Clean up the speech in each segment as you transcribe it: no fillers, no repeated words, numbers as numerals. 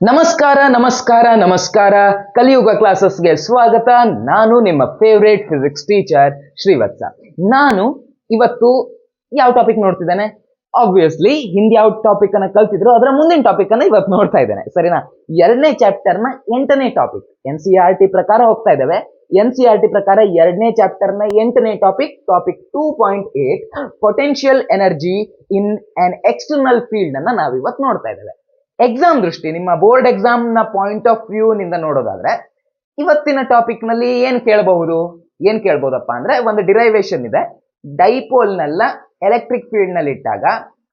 ನಮಸ್ಕಾರ ನಮಸ್ಕಾರ ನಮಸ್ಕಾರ ಕಲಿಯುಗ ಕ್ಲಾಸಸ್ಗೆ ಸ್ವಾಗತ. ನಾನು ನಿಮ್ಮ ಫೇವ್ರೇಟ್ ಫಿಸಿಕ್ಸ್ ಟೀಚರ್ ಶ್ರೀವತ್ಸ. ನಾನು ಇವತ್ತು ಯಾವ ಟಾಪಿಕ್ ನೋಡ್ತಿದ್ದೇನೆ? ಆಬ್ವಿಯಸ್ಲಿ ಹಿಂದೆ ಯಾವ ಟಾಪಿಕ್ ಅನ್ನ ಕಲ್ತಿದ್ರು ಅದರ ಮುಂದಿನ ಟಾಪಿಕ್ ಅನ್ನ ಇವತ್ತು ನೋಡ್ತಾ ಇದ್ದೇನೆ, ಸರಿನಾ? 2ನೇ ಚಾಪ್ಟರ್ ನ 8ನೇ ಟಾಪಿಕ್ NCERT ಪ್ರಕಾರ ಹೋಗ್ತಾ ಇದ್ದೇವೆ. NCERT ಪ್ರಕಾರ 2ನೇ ಚಾಪ್ಟರ್ ನ 8ನೇ topic 2.8 potential energy in an external field ಅನ್ನ ನಾವಿವತ್ತು ನೋಡ್ತಾ ಇದ್ದೇವೆ. ಎಕ್ಸಾಮ್ ದೃಷ್ಟಿ, ನಿಮ್ಮ ಬೋರ್ಡ್ ಎಕ್ಸಾಮ್ ನ ಪಾಯಿಂಟ್ ಆಫ್ ವ್ಯೂ ನಿಂದ ನೋಡೋದಾದ್ರೆ ಇವತ್ತಿನ ಟಾಪಿಕ್ ನಲ್ಲಿ ಏನ್ ಕೇಳಬಹುದಪ್ಪ ಅಂದ್ರೆ, ಒಂದು ಡಿರೈವೇಶನ್ ಇದೆ. ಡೈಪೋಲ್ ನೆಲ್ಲ ಎಲೆಕ್ಟ್ರಿಕ್ ಫೀಲ್ಡ್ ನಲ್ಲಿ ಇಟ್ಟಾಗ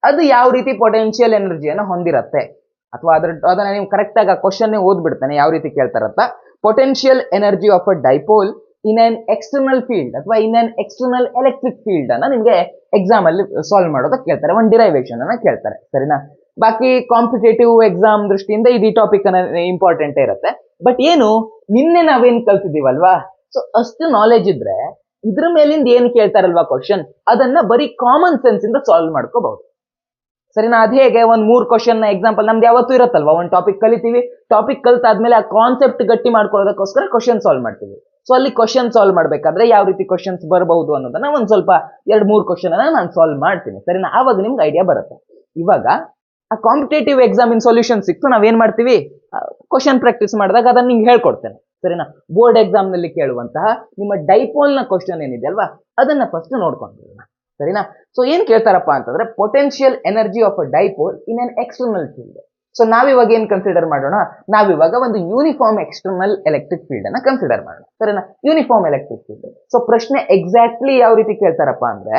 ಅದು ಯಾವ ರೀತಿ ಪೊಟೆನ್ಷಿಯಲ್ ಎನರ್ಜಿಯನ್ನು ಹೊಂದಿರತ್ತೆ, ಅಥವಾ ಅದನ್ನ ನೀವು ಕರೆಕ್ಟ್ ಆಗಿ ಕ್ವಶನ್ ಓದ್ಬಿಡ್ತಾನೆ ಯಾವ ರೀತಿ ಕೇಳ್ತಾರತ್ತ. Potential energy of a dipole in an external field ಅಥವಾ in an external electric field ಅನ್ನ ನಿಮ್ಗೆ ಎಕ್ಸಾಮ್ ಅಲ್ಲಿ ಸಾಲ್ವ್ ಮಾಡೋದಕ್ಕೆ ಕೇಳ್ತಾರೆ, ಒಂದು ಡಿರೈವೇಶನ್ ಅನ್ನ ಕೇಳ್ತಾರೆ, ಸರಿನಾ? ಬಾಕಿ ಕಾಂಪಿಟೇಟಿವ್ ಎಕ್ಸಾಮ್ ದೃಷ್ಟಿಯಿಂದ ಈ ಟಾಪಿಕ್ ಇಂಪಾರ್ಟೆಂಟ್ ಇರುತ್ತೆ. ಬಟ್ ಏನು, ನಿನ್ನೆ ನಾವೇನ್ ಕಲ್ತಿದೀವಲ್ವಾ, ಸೊ ಅಷ್ಟು ನಾಲೆಜ್ ಇದ್ರೆ ಇದ್ರ ಮೇಲಿಂದ ಏನ್ ಕೇಳ್ತಾರಲ್ವಾ ಕ್ವಶನ್, ಅದನ್ನ ಬರೀ ಕಾಮನ್ ಸೆನ್ಸ್ ಇಂದ ಸಾಲ್ವ್ ಮಾಡ್ಕೋಬಹುದು, ಸರಿನಾ? ಅದ್ ಹೇಗೆ, ಒಂದ್ 3 ಕ್ವಶನ್ ಎಕ್ಸಾಂಪಲ್ ನಮ್ದು ಯಾವತ್ತೂ ಇರುತ್ತಲ್ವಾ, ಒಂದು ಟಾಪಿಕ್ ಕಲಿತೀವಿ, ಟಾಪಿಕ್ ಕಲ್ತಾದ್ಮೇಲೆ ಆ ಕಾನ್ಸೆಪ್ಟ್ ಗಟ್ಟಿ ಮಾಡ್ಕೊಳ್ಳೋದಕ್ಕೋಸ್ಕರ ಕ್ವಶನ್ ಸಾಲ್ವ್ ಮಾಡ್ತೀವಿ. ಸೊ ಅಲ್ಲಿ ಕ್ವಶನ್ ಸಾಲ್ವ್ ಮಾಡ್ಬೇಕಾದ್ರೆ ಯಾವ ರೀತಿ ಕ್ವಶನ್ಸ್ ಬರಬಹುದು ಅನ್ನೋದನ್ನ ಒಂದ್ ಸ್ವಲ್ಪ 2-3 ಕ್ವಶನ್ ಅನ್ನ ನಾನು ಸಾಲ್ವ್ ಮಾಡ್ತೀನಿ, ಸರಿನಾ? ಆವಾಗ ನಿಮ್ಗೆ ಐಡಿಯಾ ಬರುತ್ತೆ. ಇವಾಗ ಆ ಕಾಂಪಿಟೇಟಿವ್ ಎಕ್ಸಾಮಿನ್ ಸೊಲ್ಯೂಷನ್ ಸಿಕ್ತು, ನಾವೇನ್ ಮಾಡ್ತೀವಿ, ಕ್ವಶನ್ ಪ್ರಾಕ್ಟೀಸ್ ಮಾಡಿದಾಗ ಅದನ್ನ ನಿಮ್ಗೆ ಹೇಳ್ಕೊಡ್ತೇನೆ, ಸರಿನಾ? ಬೋರ್ಡ್ ಎಕ್ಸಾಮ್ ನಲ್ಲಿ ಕೇಳುವಂತಹ ನಿಮ್ಮ ಡೈಪೋಲ್ ನ ಕ್ವಶನ್ ಏನಿದೆ ಅಲ್ವಾ, ಅದನ್ನ ಫಸ್ಟ್ ನೋಡ್ಕೊಂಡಿರೋಣ, ಸರಿನಾ? ಸೊ ಏನ್ ಕೇಳ್ತಾರಪ್ಪ ಅಂತಂದ್ರೆ, potential energy of a dipole in an external field. So ನಾವಿವಾಗ ಏನ್ ಕನ್ಸಿಡರ್ ಮಾಡೋಣ, ನಾವಿವಾಗ ಒಂದು ಯೂನಿಫಾರ್ಮ್ ಎಕ್ಸ್ಟರ್ನಲ್ ಎಲೆಕ್ಟ್ರಿಕ್ ಫೀಲ್ಡ್ ಅನ್ನ ಕನ್ಸಿಡರ್ ಮಾಡೋಣ, ಸರಿನಾ? Uniform electric field. ಸೊ ಪ್ರಶ್ನೆ ಎಕ್ಸಾಕ್ಟ್ಲಿ ಯಾವ ರೀತಿ ಕೇಳ್ತಾರಪ್ಪ ಅಂದ್ರೆ,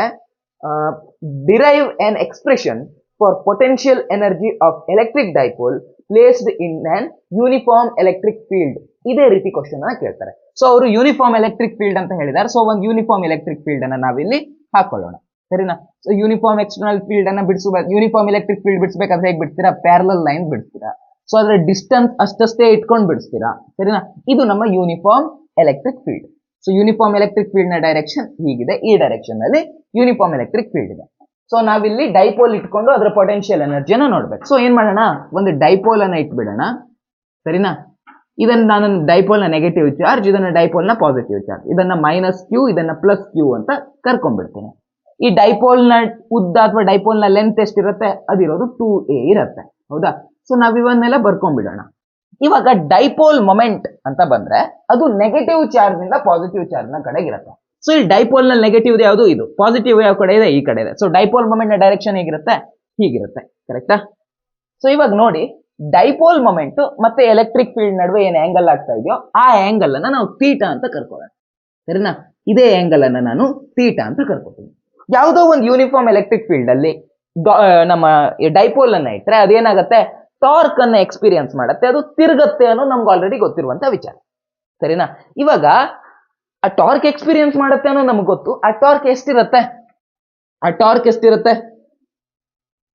derive on expression for potential energy of electric dipole placed in an uniform electric field. ಇದೇ ರೀತಿ ಕ್ವಶನ್ ಅನ್ನ ಕೇಳ್ತಾರೆ. ಸೊ ಅವರು ಯೂನಿಫಾರ್ಮ್ ಎಲೆಕ್ಟ್ರಿಕ್ ಫೀಲ್ಡ್ ಅಂತ ಹೇಳಿದ್ದಾರೆ. ಸೊ ಒಂದು ಯೂನಿಫಾರ್ಮ್ ಎಲೆಕ್ಟ್ರಿಕ್ ಫೀಲ್ಡ್ ಅನ್ನ ನಾವಿಲ್ಲಿ ಹಾಕೊಳ್ಳೋಣ, ಸರಿನಾ? ಸೊ ಯೂನಿಫಾರ್ಮ್ ಎಕ್ಸ್ಟರ್ನಲ್ ಫೀಲ್ಡ್ ಅನ್ನ ಯೂನಿಫಾರ್ಮ್ ಎಲೆಕ್ಟ್ರಿಕ್ ಫೀಲ್ಡ್ ಬಿಡಿಸಬೇಕಾದ್ರೆ ಹೇಗೆ ಬಿಡ್ತೀರಾ, ಪ್ಯಾರಲಲ್ ಲೈನ್ ಬಿಡಿಸ್ತೀರಾ. ಸೊ ಅದರ ಡಿಸ್ಟೆನ್ಸ್ ಅಷ್ಟೇ ಇಟ್ಕೊಂಡು ಬಿಡಿಸ್ತೀರಾ, ಸರಿನಾ? ಇದು ನಮ್ಮ uniform electric field. So uniform electric field ನ ಡೈರೆಕ್ಷನ್ ಹೀಗಿದೆ, ಈ ಡೈರೆಕ್ಷನ್ ನಲ್ಲಿ ಯೂನಿಫಾರ್ಮ್ ಎಲೆಕ್ಟ್ರಿಕ್ ಫೀಲ್ಡ್ ಇದೆ. ಸೊ ನಾವಿಲ್ಲಿ ಡೈಪೋಲ್ ಇಟ್ಕೊಂಡು ಅದರ ಪೊಟೆನ್ಷಿಯಲ್ ಎನರ್ಜಿಯನ್ನ ನೋಡ್ಬೇಕು. ಸೊ ಏನ್ ಮಾಡೋಣ, ಒಂದು ಡೈಪೋಲ್ ಅನ್ನ ಇಟ್ಬಿಡೋಣ, ಸರಿನಾ? ಇದನ್ನ ನಾನು ಡೈಪೋಲ್ ನ ನೆಗೆಟಿವ್ ಚಾರ್ಜ್, ಇದನ್ನ ಡೈಪೋಲ್ ನ ಪಾಸಿಟಿವ್ ಚಾರ್ಜ್, ಇದನ್ನ -q, ಇದನ್ನ +q ಅಂತ ಕರ್ಕೊಂಡ್ಬಿಡ್ತೇನೆ. ಈ ಡೈಪೋಲ್ ನ ಉದ್ದ ಅಥವಾ ಡೈಪೋಲ್ ನ ಲೆಂತ್ ಎಷ್ಟಿರುತ್ತೆ, ಅದಿರೋದು 2a ಇರುತ್ತೆ, ಹೌದಾ? ಸೊ ನಾವ್ ಇವನ್ನೆಲ್ಲ ಬರ್ಕೊಂಡ್ಬಿಡೋಣ. ಇವಾಗ ಡೈಪೋಲ್ ಮೊಮೆಂಟ್ ಅಂತ ಬಂದ್ರೆ ಅದು ನೆಗೆಟಿವ್ ಚಾರ್ಜ್ ನಿಂದ ಪಾಸಿಟಿವ್ ಚಾರ್ಜ್ ನ ಕಡೆಗೆ ಇರುತ್ತೆ. ಸೊ ಈ ಡೈಪೋಲ್ ನ ನೆಗೆಟಿವ್ ಯಾವುದು, ಇದು. ಪಾಸಿಟಿವ್ ಯಾವ ಕಡೆ ಇದೆ, ಈ ಕಡೆ ಇದೆ. ಸೊ ಡೈಪೋಲ್ ಮೊಮೆಂಟ್ ನ ಡೈರೆಕ್ಷನ್ ಹೇಗಿರುತ್ತೆ, ಹೀಗಿರುತ್ತೆ, ಕರೆಕ್ಟಾ? ಸೊ ಇವಾಗ ನೋಡಿ, ಡೈಪೋಲ್ ಮೊಮೆಂಟ್ ಮತ್ತೆ ಎಲೆಕ್ಟ್ರಿಕ್ ಫೀಲ್ಡ್ ನಡುವೆ ಏನ್ ಆಂಗಲ್ ಆಗ್ತಾ ಇದೆಯೋ ಆ ಆಂಗಲ್ ಅನ್ನ ನಾವು ಥೀಟಾ ಅಂತ ಕರ್ಕೊಳ್ಳೋಣ, ಸರಿನಾ? ಇದೇ ಆಂಗಲ್ ಅನ್ನ ನಾನು ಥೀಟಾ ಅಂತ ಕರ್ಕೊತೀನಿ. ಯಾವುದೋ ಒಂದು ಯೂನಿಫಾರ್ಮ್ ಎಲೆಕ್ಟ್ರಿಕ್ ಫೀಲ್ಡ್ ಅಲ್ಲಿ ನಮ್ಮ ಡೈಪೋಲ್ ಅನ್ನ ಇಟ್ರೆ ಅದೇನಾಗುತ್ತೆ, ಟಾರ್ಕ್ ಅನ್ನ ಎಕ್ಸ್ಪೀರಿಯನ್ಸ್ ಮಾಡುತ್ತೆ, ಅದು ತಿರುಗತ್ತೆ ಅನ್ನೋ ನಮ್ಗೆ ಆಲ್ರೆಡಿ ಗೊತ್ತಿರುವಂತ ವಿಚಾರ, ಸರಿನಾ? ಇವಾಗ ಆ ಟಾರ್ಕ್ ಎಕ್ಸ್ಪೀರಿಯನ್ಸ್ ಮಾಡುತ್ತೆ ಅನ್ನೋ ನಮ್ಗೆ ಗೊತ್ತು. ಆ ಟಾರ್ಕ್ ಎಷ್ಟಿರುತ್ತೆ,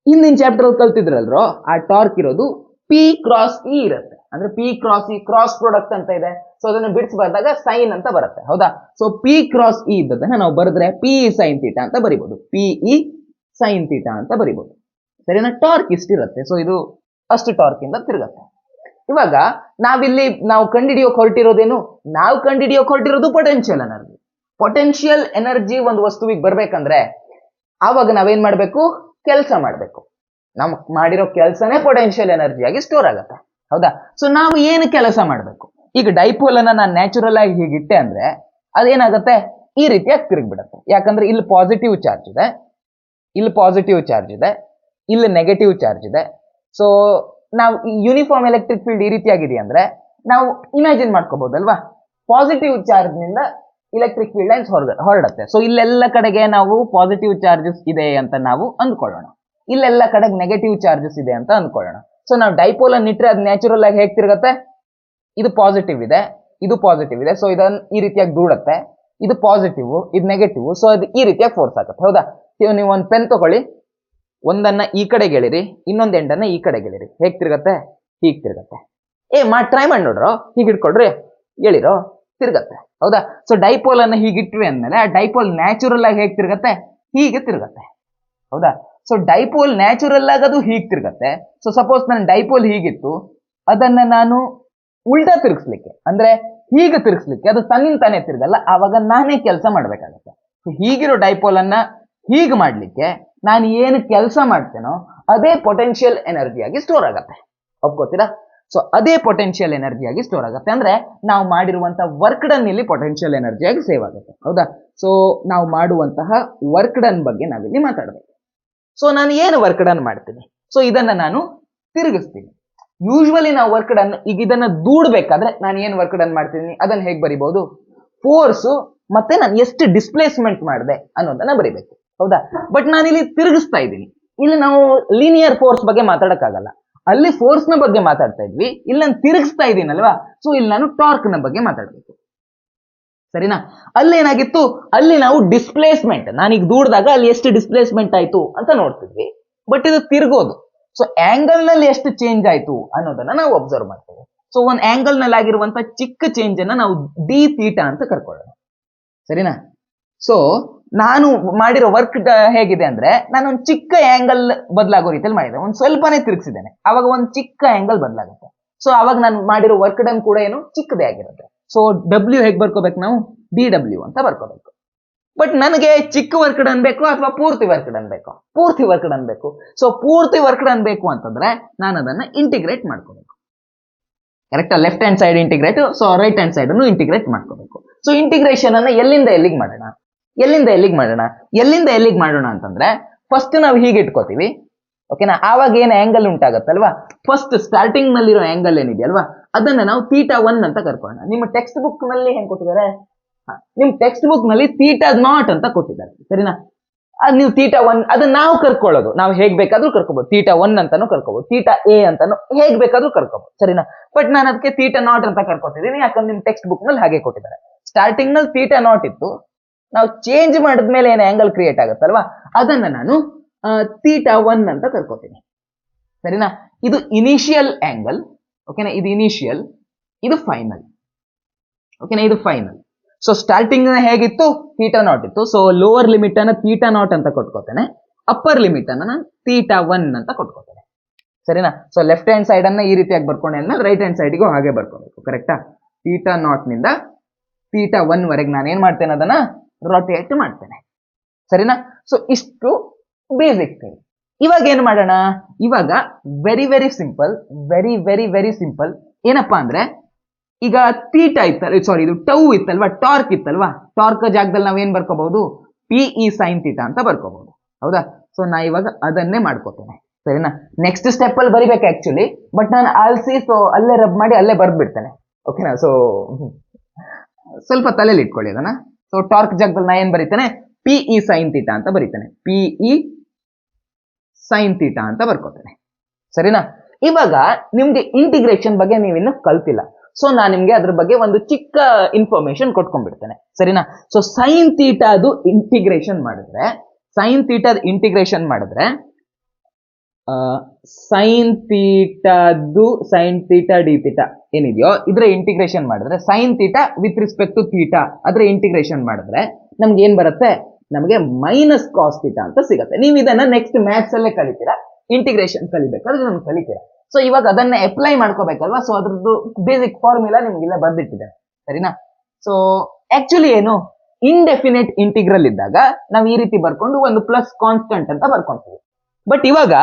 ಹಿಂದಿನ ಚಾಪ್ಟರ್ ಅಲ್ಲಿ ಕಲ್ತಿದ್ರಲ್ರೋ, ಆ ಟಾರ್ಕ್ ಇರೋದು P × E ಇರುತ್ತೆ. ಅಂದ್ರೆ P × E ಕ್ರಾಸ್ ಪ್ರಾಡಕ್ಟ್ ಅಂತ ಇದೆ. ಸೊ ಅದನ್ನು ಬಿಡಿಸಬಾರ್ದಾಗ ಸೈನ್ ಅಂತ ಬರುತ್ತೆ, ಹೌದಾ? ಸೊ P × E ಇದ್ದದನ್ನ ನಾವು ಬರೆದ್ರೆ PE sin θ ಅಂತ ಬರಿಬಹುದು, PE sin θ ಅಂತ ಬರಿಬಹುದು, ಸರಿನಾ? ಟಾರ್ಕ್ ಇಷ್ಟಿರುತ್ತೆ. ಸೊ ಇದು ಅಷ್ಟು ಟಾರ್ಕ್ ಇಂದ ತಿರುಗತ್ತೆ. ಇವಾಗ ನಾವು ಕಂಡುಹಿಡಿಯೋಕೆ ಹೊರಟಿರೋದು ಪೊಟೆನ್ಷಿಯಲ್ ಎನರ್ಜಿ. ಪೊಟೆನ್ಷಿಯಲ್ ಎನರ್ಜಿ ಒಂದು ವಸ್ತುವಿಗೆ ಬರ್ಬೇಕಂದ್ರೆ ಆವಾಗ ನಾವೇನ್ ಮಾಡ್ಬೇಕು, ಕೆಲಸ ಮಾಡ್ಬೇಕು. ನಾವು ಮಾಡಿರೋ ಕೆಲಸನೇ ಪೊಟೆನ್ಷಿಯಲ್ ಎನರ್ಜಿ ಆಗಿ ಸ್ಟೋರ್ ಆಗತ್ತೆ, ಹೌದಾ? ಸೊ ನಾವು ಏನು ಕೆಲಸ ಮಾಡ್ಬೇಕು, ಈಗ ಡೈಪೋಲ್ ಅನ್ನ ನಾನು ನ್ಯಾಚುರಲ್ ಆಗಿ ಹೀಗಿಟ್ಟೆ ಅಂದ್ರೆ ಅದೇನಾಗತ್ತೆ, ಈ ರೀತಿಯಾಗಿ ತಿರುಗ್ಬಿಡತ್ತೆ. ಯಾಕಂದ್ರೆ ಇಲ್ಲಿ ಪಾಸಿಟಿವ್ ಚಾರ್ಜ್ ಇದೆ, ಇಲ್ಲಿ ನೆಗೆಟಿವ್ ಚಾರ್ಜ್ ಇದೆ. ಸೊ ನಾವು ಯೂನಿಫಾರ್ಮ್ ಎಲೆಕ್ಟ್ರಿಕ್ ಫೀಲ್ಡ್ ಈ ರೀತಿಯಾಗಿದೆ ಅಂದ್ರೆ ನಾವು ಇಮ್ಯಾಜಿನ್ ಮಾಡ್ಕೋಬಹುದಲ್ವಾ, ಪಾಸಿಟಿವ್ ಚಾರ್ಜ್ ನಿಂದ ಎಲೆಕ್ಟ್ರಿಕ್ ಫೀಲ್ಡ್ ಲೈನ್ಸ್ ಹೊರಡುತ್ತೆ. ಸೊ ಇಲ್ಲೆಲ್ಲ ಕಡೆಗೆ ನಾವು ಪಾಸಿಟಿವ್ ಚಾರ್ಜಸ್ ಇದೆ ಅಂತ ನಾವು ಅಂದ್ಕೊಳ್ಳೋಣ, ಇಲ್ಲೆಲ್ಲ ಕಡೆಗೆ ನೆಗೆಟಿವ್ ಚಾರ್ಜಸ್ ಇದೆ ಅಂತ ಅಂದ್ಕೊಳ್ಳೋಣ. ಸೊ ನಾವು ಡೈಪೋಲ್ ಅನ್ನು ಇಟ್ರೆ ಅದು ನ್ಯಾಚುರಲ್ ಆಗಿ ಹೇಗೆ ತಿರುಗತ್ತೆ, ಇದು ಪಾಸಿಟಿವ್ ಇದೆ, ಇದು ಪಾಸಿಟಿವ್ ಇದೆ. ಸೊ ಇದನ್ನ ಈ ರೀತಿಯಾಗಿ ದೂಡತ್ತೆ, ಇದು ಪಾಸಿಟಿವ್, ಇದು ನೆಗೆಟಿವ್. ಸೊ ಅದು ಈ ರೀತಿಯಾಗಿ ಫೋರ್ಸ್ ಆಗುತ್ತೆ, ಹೌದಾ? ನೀವು ಒಂದು ಪೆನ್ ತಗೊಳ್ಳಿ, ಒಂದನ್ನ ಈ ಕಡೆಗೆ ಎಳಿರಿ, ಇನ್ನೊಂದು ಎಂಡನ್ನ ಈ ಕಡೆಗೆ ಎಳಿರಿ, ಹೇಗೆ ತಿರುಗತ್ತೆ, ಹೀಗೆ ತಿರುಗತ್ತೆ. ಟ್ರೈ ಮಾಡಿ ನೋಡ್ರೋ, ಹೀಗೆ ಇಟ್ಕೊಳ್ರಿ, ಎಳಿರೋ, ತಿರುಗತ್ತೆ, ಹೌದಾ? ಸೊ ಡೈಪೋಲ್ ಅನ್ನ ಹೀಗಿಟ್ವಿ ಅಂದ್ಮೇಲೆ ಆ ಡೈಪೋಲ್ ನ್ಯಾಚುರಲ್ ಆಗಿ ಹೇಗೆ ತಿರುಗತ್ತೆ, ಹೀಗೆ ತಿರುಗತ್ತೆ, ಹೌದಾ? ಸೊ ಡೈಪೋಲ್ ನ್ಯಾಚುರಲ್ ಆಗಿ ಅದು ಹೀಗೆ ತಿರುಗತ್ತೆ. ಸೊ ಸಪೋಸ್ ನನ್ನ ಡೈಪೋಲ್ ಹೀಗಿತ್ತು, ಅದನ್ನ ನಾನು ಉಲ್ಟಾ ತಿರುಗಿಸ್ಲಿಕ್ಕೆ ಅಂದ್ರೆ ಹೀಗೆ ತಿರುಗಿಸ್ಲಿಕ್ಕೆ ಅದು ತನ್ನಿಂದ ತಾನೇ ತಿರುಗಲ್ಲ, ಆವಾಗ ನಾನೇ ಕೆಲಸ ಮಾಡ್ಬೇಕಾಗತ್ತೆ. ಹೀಗಿರೋ ಡೈಪೋಲ್ ಅನ್ನ ಹೀಗೆ ಮಾಡ್ಲಿಕ್ಕೆ ನಾನು ಏನು ಕೆಲಸ ಮಾಡ್ತೇನೋ ಅದೇ ಪೊಟೆನ್ಷಿಯಲ್ ಎನರ್ಜಿಯಾಗಿ ಸ್ಟೋರ್ ಆಗತ್ತೆ. ಒಪ್ಕೋತೀರಾ? ಸೊ ಅದೇ ಪೊಟೆನ್ಷಿಯಲ್ ಎನರ್ಜಿಯಾಗಿ ಸ್ಟೋರ್ ಆಗುತ್ತೆ. ಅಂದ್ರೆ ನಾವು ಮಾಡಿರುವಂತ ವರ್ಕ್ ಡನ್ ಇಲ್ಲಿ ಪೊಟೆನ್ಷಿಯಲ್ ಎನರ್ಜಿಯಾಗಿ ಸೇವ್ ಆಗುತ್ತೆ. ಹೌದಾ? ಸೊ ನಾವು ಮಾಡುವಂತಹ ವರ್ಕ್ ಡನ್ ಬಗ್ಗೆ ನಾವಿಲ್ಲಿ ಮಾತಾಡಬೇಕು. ಸೊ ನಾನು ಏನು ವರ್ಕ್ ಡನ್ ಮಾಡ್ತೀನಿ? ಸೊ ಇದನ್ನ ನಾನು ತಿರುಗಿಸ್ತೀನಿ. ಯೂಶ್ವಲಿ ನಾವು ವರ್ಕ್ ಡನ್, ಈಗ ಇದನ್ನ ದೂಡ್ಬೇಕಾದ್ರೆ ನಾನು ಏನು ವರ್ಕ್ ಡನ್ ಮಾಡ್ತೀನಿ ಅದನ್ನ ಹೇಗೆ ಬರಿಬಹುದು? ಫೋರ್ಸು ಮತ್ತೆ ನಾನು ಎಷ್ಟು ಡಿಸ್ಪ್ಲೇಸ್ಮೆಂಟ್ ಮಾಡಿದೆ ಅನ್ನೋದನ್ನ ಬರಿಬೇಕು. ಹೌದಾ? ಬಟ್ ನಾನು ಇಲ್ಲಿ ತಿರುಗಿಸ್ತಾ ಇದ್ದೀನಿ. ಇಲ್ಲಿ ನಾವು ಲೀನಿಯರ್ ಫೋರ್ಸ್ ಬಗ್ಗೆ ಮಾತಾಡಕ್ಕಾಗಲ್ಲ. ಅಲ್ಲಿ ಫೋರ್ಸ್ ನ ಬಗ್ಗೆ ಮಾತಾಡ್ತಾ ಇದ್ವಿ, ಇಲ್ಲಿ ನಾನು ತಿರುಗಿಸ್ತಾ ಇದ್ದೀನಲ್ವಾ, ಸೊ ಇಲ್ಲಿ ನಾನು ಟಾರ್ಕ್ ನ ಬಗ್ಗೆ ಮಾತಾಡ್ಬೇಕು. ಸರಿನಾ? ಅಲ್ಲಿ ಏನಾಗಿತ್ತು, ಅಲ್ಲಿ ನಾವು ಡಿಸ್ಪ್ಲೇಸ್ಮೆಂಟ್, ನಾನೀಗ ದೂಡಿದಾಗ ಅಲ್ಲಿ ಎಷ್ಟು ಡಿಸ್ಪ್ಲೇಸ್ಮೆಂಟ್ ಆಯ್ತು ಅಂತ ನೋಡ್ತಿದ್ವಿ. ಬಟ್ ಇದು ತಿರುಗೋದು, ಸೊ ಆಂಗಲ್ ನಲ್ಲಿ ಎಷ್ಟು ಚೇಂಜ್ ಆಯ್ತು ಅನ್ನೋದನ್ನ ನಾವು ಅಬ್ಸರ್ವ್ ಮಾಡ್ತೇವೆ. ಸೊ ಒಂದು ಆಂಗಲ್ ನಲ್ಲಿ ಆಗಿರುವಂತ ಚಿಕ್ಕ ಚೇಂಜ್ ಅನ್ನ ನಾವು ಡಿ ಥೀಟಾ ಅಂತ ಕರ್ಕೊಳ್ಳೋಣ. ಸರಿನಾ? ಸೊ ನಾನು ಮಾಡಿರೋ ವರ್ಕ್ ಹೇಗಿದೆ ಅಂದ್ರೆ, ನಾನು ಒಂದು ಚಿಕ್ಕ ಆಂಗಲ್ ಬದಲಾಗೋ ರೀತಿಯಲ್ಲಿ ಮಾಡಿದೆ, ಒಂದು ಸ್ವಲ್ಪನೇ ತಿರುಗಿಸಿದ್ದೇನೆ, ಅವಾಗ ಒಂದು ಚಿಕ್ಕ ಆಂಗಲ್ ಬದಲಾಗುತ್ತೆ. ಸೊ ಅವಾಗ ನಾನು ಮಾಡಿರೋ ವರ್ಕ್ ಡನ್ ಕೂಡ ಏನು ಚಿಕ್ಕದೇ ಆಗಿರುತ್ತೆ. ಸೊ ಡಬ್ಲ್ಯೂ ಹೇಗೆ ಬರ್ಕೋಬೇಕು ನಾವು? ಡಿ ಡಬ್ಲ್ಯೂ ಅಂತ ಬರ್ಕೋಬೇಕು. ಬಟ್ ನನಗೆ ಚಿಕ್ಕ ವರ್ಕ್ ಡನ್ ಬೇಕು ಅಥವಾ ಪೂರ್ತಿ ವರ್ಕ್ ಡನ್ ಬೇಕು? ಪೂರ್ತಿ ವರ್ಕ್ ಡನ್ ಬೇಕು. ಸೊ ಪೂರ್ತಿ ವರ್ಕ್ ಡನ್ ಬೇಕು ಅಂತಂದ್ರೆ ನಾನು ಅದನ್ನ ಇಂಟಿಗ್ರೇಟ್ ಮಾಡ್ಕೋಬೇಕು. ಕರೆಕ್ಟಾ? Left hand side integrate, so right hand side ಅನ್ನು ಇಂಟಿಗ್ರೇಟ್ ಮಾಡ್ಕೋಬೇಕು. ಸೊ ಇಂಟಿಗ್ರೇಷನ್ ಅನ್ನ ಎಲ್ಲಿಂದ ಎಲ್ಲಿಗೆ ಮಾಡೋಣ? ಎಲ್ಲಿಂದ ಎಲ್ಲಿಗೆ ಮಾಡೋಣ ಅಂತಂದ್ರೆ, ಫಸ್ಟ್ ನಾವು ಹೀಗೆ ಇಟ್ಕೋತೀವಿ. ಓಕೆನಾ? ಆವಾಗ ಏನ್ ಆಂಗಲ್ ಉಂಟಾಗತ್ತಲ್ವಾ, ಫಸ್ಟ್ ಸ್ಟಾರ್ಟಿಂಗ್ ನಲ್ಲಿರೋ ಆಂಗಲ್ ಏನಿದೆಯಲ್ವಾ ಅದನ್ನ ನಾವು ಥೀಟಾ 1 ಅಂತ ಕರ್ಕೊಳ್ಳೋಣ. ನಿಮ್ಮ ಟೆಕ್ಸ್ಟ್ ಬುಕ್ ನಲ್ಲಿ ಹೆಂಗ್ ಕೊಟ್ಟಿದ್ದಾರೆ? ನಿಮ್ ಟೆಕ್ಸ್ಟ್ ಬುಕ್ ನಲ್ಲಿ ಥೀಟಾ ನಾಟ್ ಅಂತ ಕೊಟ್ಟಿದ್ದಾರೆ. ಸರಿನಾ? ನೀವು ಥೀಟಾ 1 ಅದನ್ನ ನಾವು ಕರ್ಕೊಳ್ಳೋದು, ನಾವು ಹೇಗ್ ಬೇಕಾದ್ರೂ ಕರ್ಕೋಬಹುದು. ಥೀಟಾ 1 ಅಂತಾನು ಕರ್ಕೋಬಹುದು, ಥೀಟಾ ಎ ಅಂತಾನು ಹೇಗ್ ಬೇಕಾದ್ರೂ ಕರ್ಕೋಬಹುದು. ಸರಿನಾ? ಬಟ್ ನಾನು ಅದಕ್ಕೆ ಥೀಟಾ ನಾಟ್ ಅಂತ ಕರ್ಕೋತಿದ್ದೀನಿ, ಯಾಕಂದ್ರೆ ನಿಮ್ ಟೆಕ್ಸ್ಟ್ ಬುಕ್ ನಲ್ಲಿ ಹಾಗೆ ಕೊಟ್ಟಿದ್ದಾರೆ. ಸ್ಟಾರ್ಟಿಂಗ್ ನಲ್ಲಿ ಥೀಟಾ ನಾಟ್ ಇತ್ತು, ನಾವು ಚೇಂಜ್ ಮಾಡಿದ್ಮೇಲೆ ಏನ್ ಆಂಗಲ್ ಕ್ರಿಯೇಟ್ ಆಗುತ್ತಲ್ವಾ ಅದನ್ನ ನಾನು ಥೀಟಾ 1 ಅಂತ ಕರ್ಕೋತೀನಿ. ಸರಿನಾ? ಇದು ಇನಿಷಿಯಲ್ ಆಂಗಲ್. ಓಕೆನಾ? ಇದು ಇನಿಷಿಯಲ್, ಇದು ಫೈನಲ್. ಓಕೆನಾ? ಇದು ಫೈನಲ್. ಸೊ ಸ್ಟಾರ್ಟಿಂಗ್ ಹೇಗಿತ್ತು? ಥೀಟಾ ನಾಟ್ ಇತ್ತು. ಸೊ ಲೋವರ್ ಲಿಮಿಟ್ ಅನ್ನ ಥೀಟಾ ನಾಟ್ ಅಂತ ಕೊಟ್ಕೋತೇನೆ, ಅಪ್ಪರ್ ಲಿಮಿಟ್ ಅನ್ನ ನಾನು ಥೀಟಾ 1 ಅಂತ ಕೊಟ್ಕೋತೇನೆ. ಸರಿನಾ? ಸೊ ಲೆಫ್ಟ್ ಹ್ಯಾಂಡ್ ಸೈಡ್ ಅನ್ನ ಈ ರೀತಿಯಾಗಿ ಬರ್ಕೊಂಡೆ ಅಂದ್ಮೇಲೆ ರೈಟ್ ಹ್ಯಾಂಡ್ ಸೈಡ್ಗೂ ಹಾಗೆ ಬರ್ಕೋಬೇಕು. ಕರೆಕ್ಟಾ? ಥೀಟಾ ನಾಟ್ ನಿಂದ ಥೀಟಾ 1 ವರೆಗೆ ನಾನು ಏನ್ ಮಾಡ್ತೇನೆ, ಅದನ್ನ ರೊಟೇಟ್ ಮಾಡ್ತೇನೆ. ಸರಿನಾ? ಸೊ ಇಷ್ಟು ಬೇಸಿಕ್ ಥಿಂಗ್. ಇವಾಗ ಏನ್ ಮಾಡೋಣ? ಇವಾಗ very very simple, very simple. ಏನಪ್ಪಾ ಅಂದ್ರೆ, ಈಗ ಥೀಟಾ ಇತ್ತಲ್ಲ, ಸಾರಿ ಇದು ಟೌ ಇತ್ತಲ್ವಾ, ಟಾರ್ಕ್ ಇತ್ತಲ್ವಾ, ಟಾರ್ಕ್ ಜಾಗದಲ್ಲಿ ನಾವೇನ್ ಬರ್ಕೋಬಹುದು? ಪಿ ಇ ಸೈನ್ ಥೀಟಾ ಅಂತ ಬರ್ಕೋಬಹುದು. ಹೌದಾ? ಸೊ ನಾ ಇವಾಗ ಅದನ್ನೇ ಮಾಡ್ಕೋತೇನೆ. ಸರಿನಾ? ನೆಕ್ಸ್ಟ್ ಸ್ಟೆಪ್ ಅಲ್ಲಿ ಬರಿಬೇಕು ಆಕ್ಚುಲಿ, ಬಟ್ ನಾನು ಆಲ್ಸಿ, ಸೊ ಅಲ್ಲೇ ರಬ್ ಮಾಡಿ ಅಲ್ಲೇ ಬರ್ಬಿಡ್ತೇನೆ. ಓಕೆನಾ? ಸೊ ಸ್ವಲ್ಪ ತಲೆಯಲ್ಲಿ ಇಟ್ಕೊಳ್ಳಿ ಅದನ್ನ. ಸೊ ಟಾರ್ಕ್ ಜಾಗದಲ್ಲಿ ನಾ ಏನ್ ಬರೀತೇನೆ? ಪಿ ಇ ಸೈನ್ ಥೀಟಾ ಅಂತ ಬರೀತೇನೆ, ಪಿ ಇ ಸೈನ್ ಥೀಟಾ ಅಂತ ಬರ್ಕೋತೇನೆ. ಸರಿನಾ? ಇವಾಗ ನಿಮ್ಗೆ ಇಂಟಿಗ್ರೇಷನ್ ಬಗ್ಗೆ ನೀವಿನ್ನು ಕಲ್ತಿಲ್ಲ, ಸೊ ನಾನು ನಿಮ್ಗೆ ಅದ್ರ ಬಗ್ಗೆ ಒಂದು ಚಿಕ್ಕ ಇನ್ಫಾರ್ಮೇಶನ್ ಕೊಟ್ಕೊಂಡ್ಬಿಡ್ತೇನೆ. ಸರಿನಾ? ಸೊ ಸೈನ್ ಥೀಟಾದು ಇಂಟಿಗ್ರೇಷನ್ ಮಾಡಿದ್ರೆ ಸೈನ್ ಥೀಟಾ ಡಿ ಥೀಟಾ ಏನಿದೆಯೋ ಇದ್ರ ಇಂಟಿಗ್ರೇಷನ್ ಮಾಡಿದ್ರೆ, sine theta with respect to theta ಅದ್ರ ಇಂಟಿಗ್ರೇಷನ್ ಮಾಡಿದ್ರೆ ನಮ್ಗೆ ಏನ್ ಬರುತ್ತೆ? ನಮಗೆ ಮೈನಸ್ ಕಾಸ್ ಥೀಟಾ ಅಂತ ಸಿಗುತ್ತೆ. ನೀವು ಇದನ್ನ ನೆಕ್ಸ್ಟ್ ಮ್ಯಾಥ್ಸ್ ಅಲ್ಲೇ ಕಲಿತೀರಾ, ಇಂಟಿಗ್ರೇಷನ್ ಕಲಿಬೇಕಾದ್ರೆ ನಮ್ಗೆ ಕಲಿತೀರಾ. ಸೊ ಇವಾಗ ಅದನ್ನ ಅಪ್ಲೈ ಮಾಡ್ಕೋಬೇಕಲ್ವಾ, ಸೊ ಅದ್ರದ್ದು ಬೇಸಿಕ್ ಫಾರ್ಮುಲಾ ನಿಮ್ಗೆ ಇಲ್ಲ ಬರ್ದಿಟ್ಟಿದ್ದಾರೆ. ಸರಿನಾ? ಸೊ ಆಕ್ಚುಲಿ ಏನು, ಇಂಡೆಫಿನೆಟ್ ಇಂಟಿಗ್ರಲ್ ಇದ್ದಾಗ ನಾವು ಈ ರೀತಿ ಬರ್ಕೊಂಡು ಒಂದು ಪ್ಲಸ್ ಕಾನ್ಸ್ಟಂಟ್ ಅಂತ ಬರ್ಕೊಂತೀವಿ. ಬಟ್ ಇವಾಗ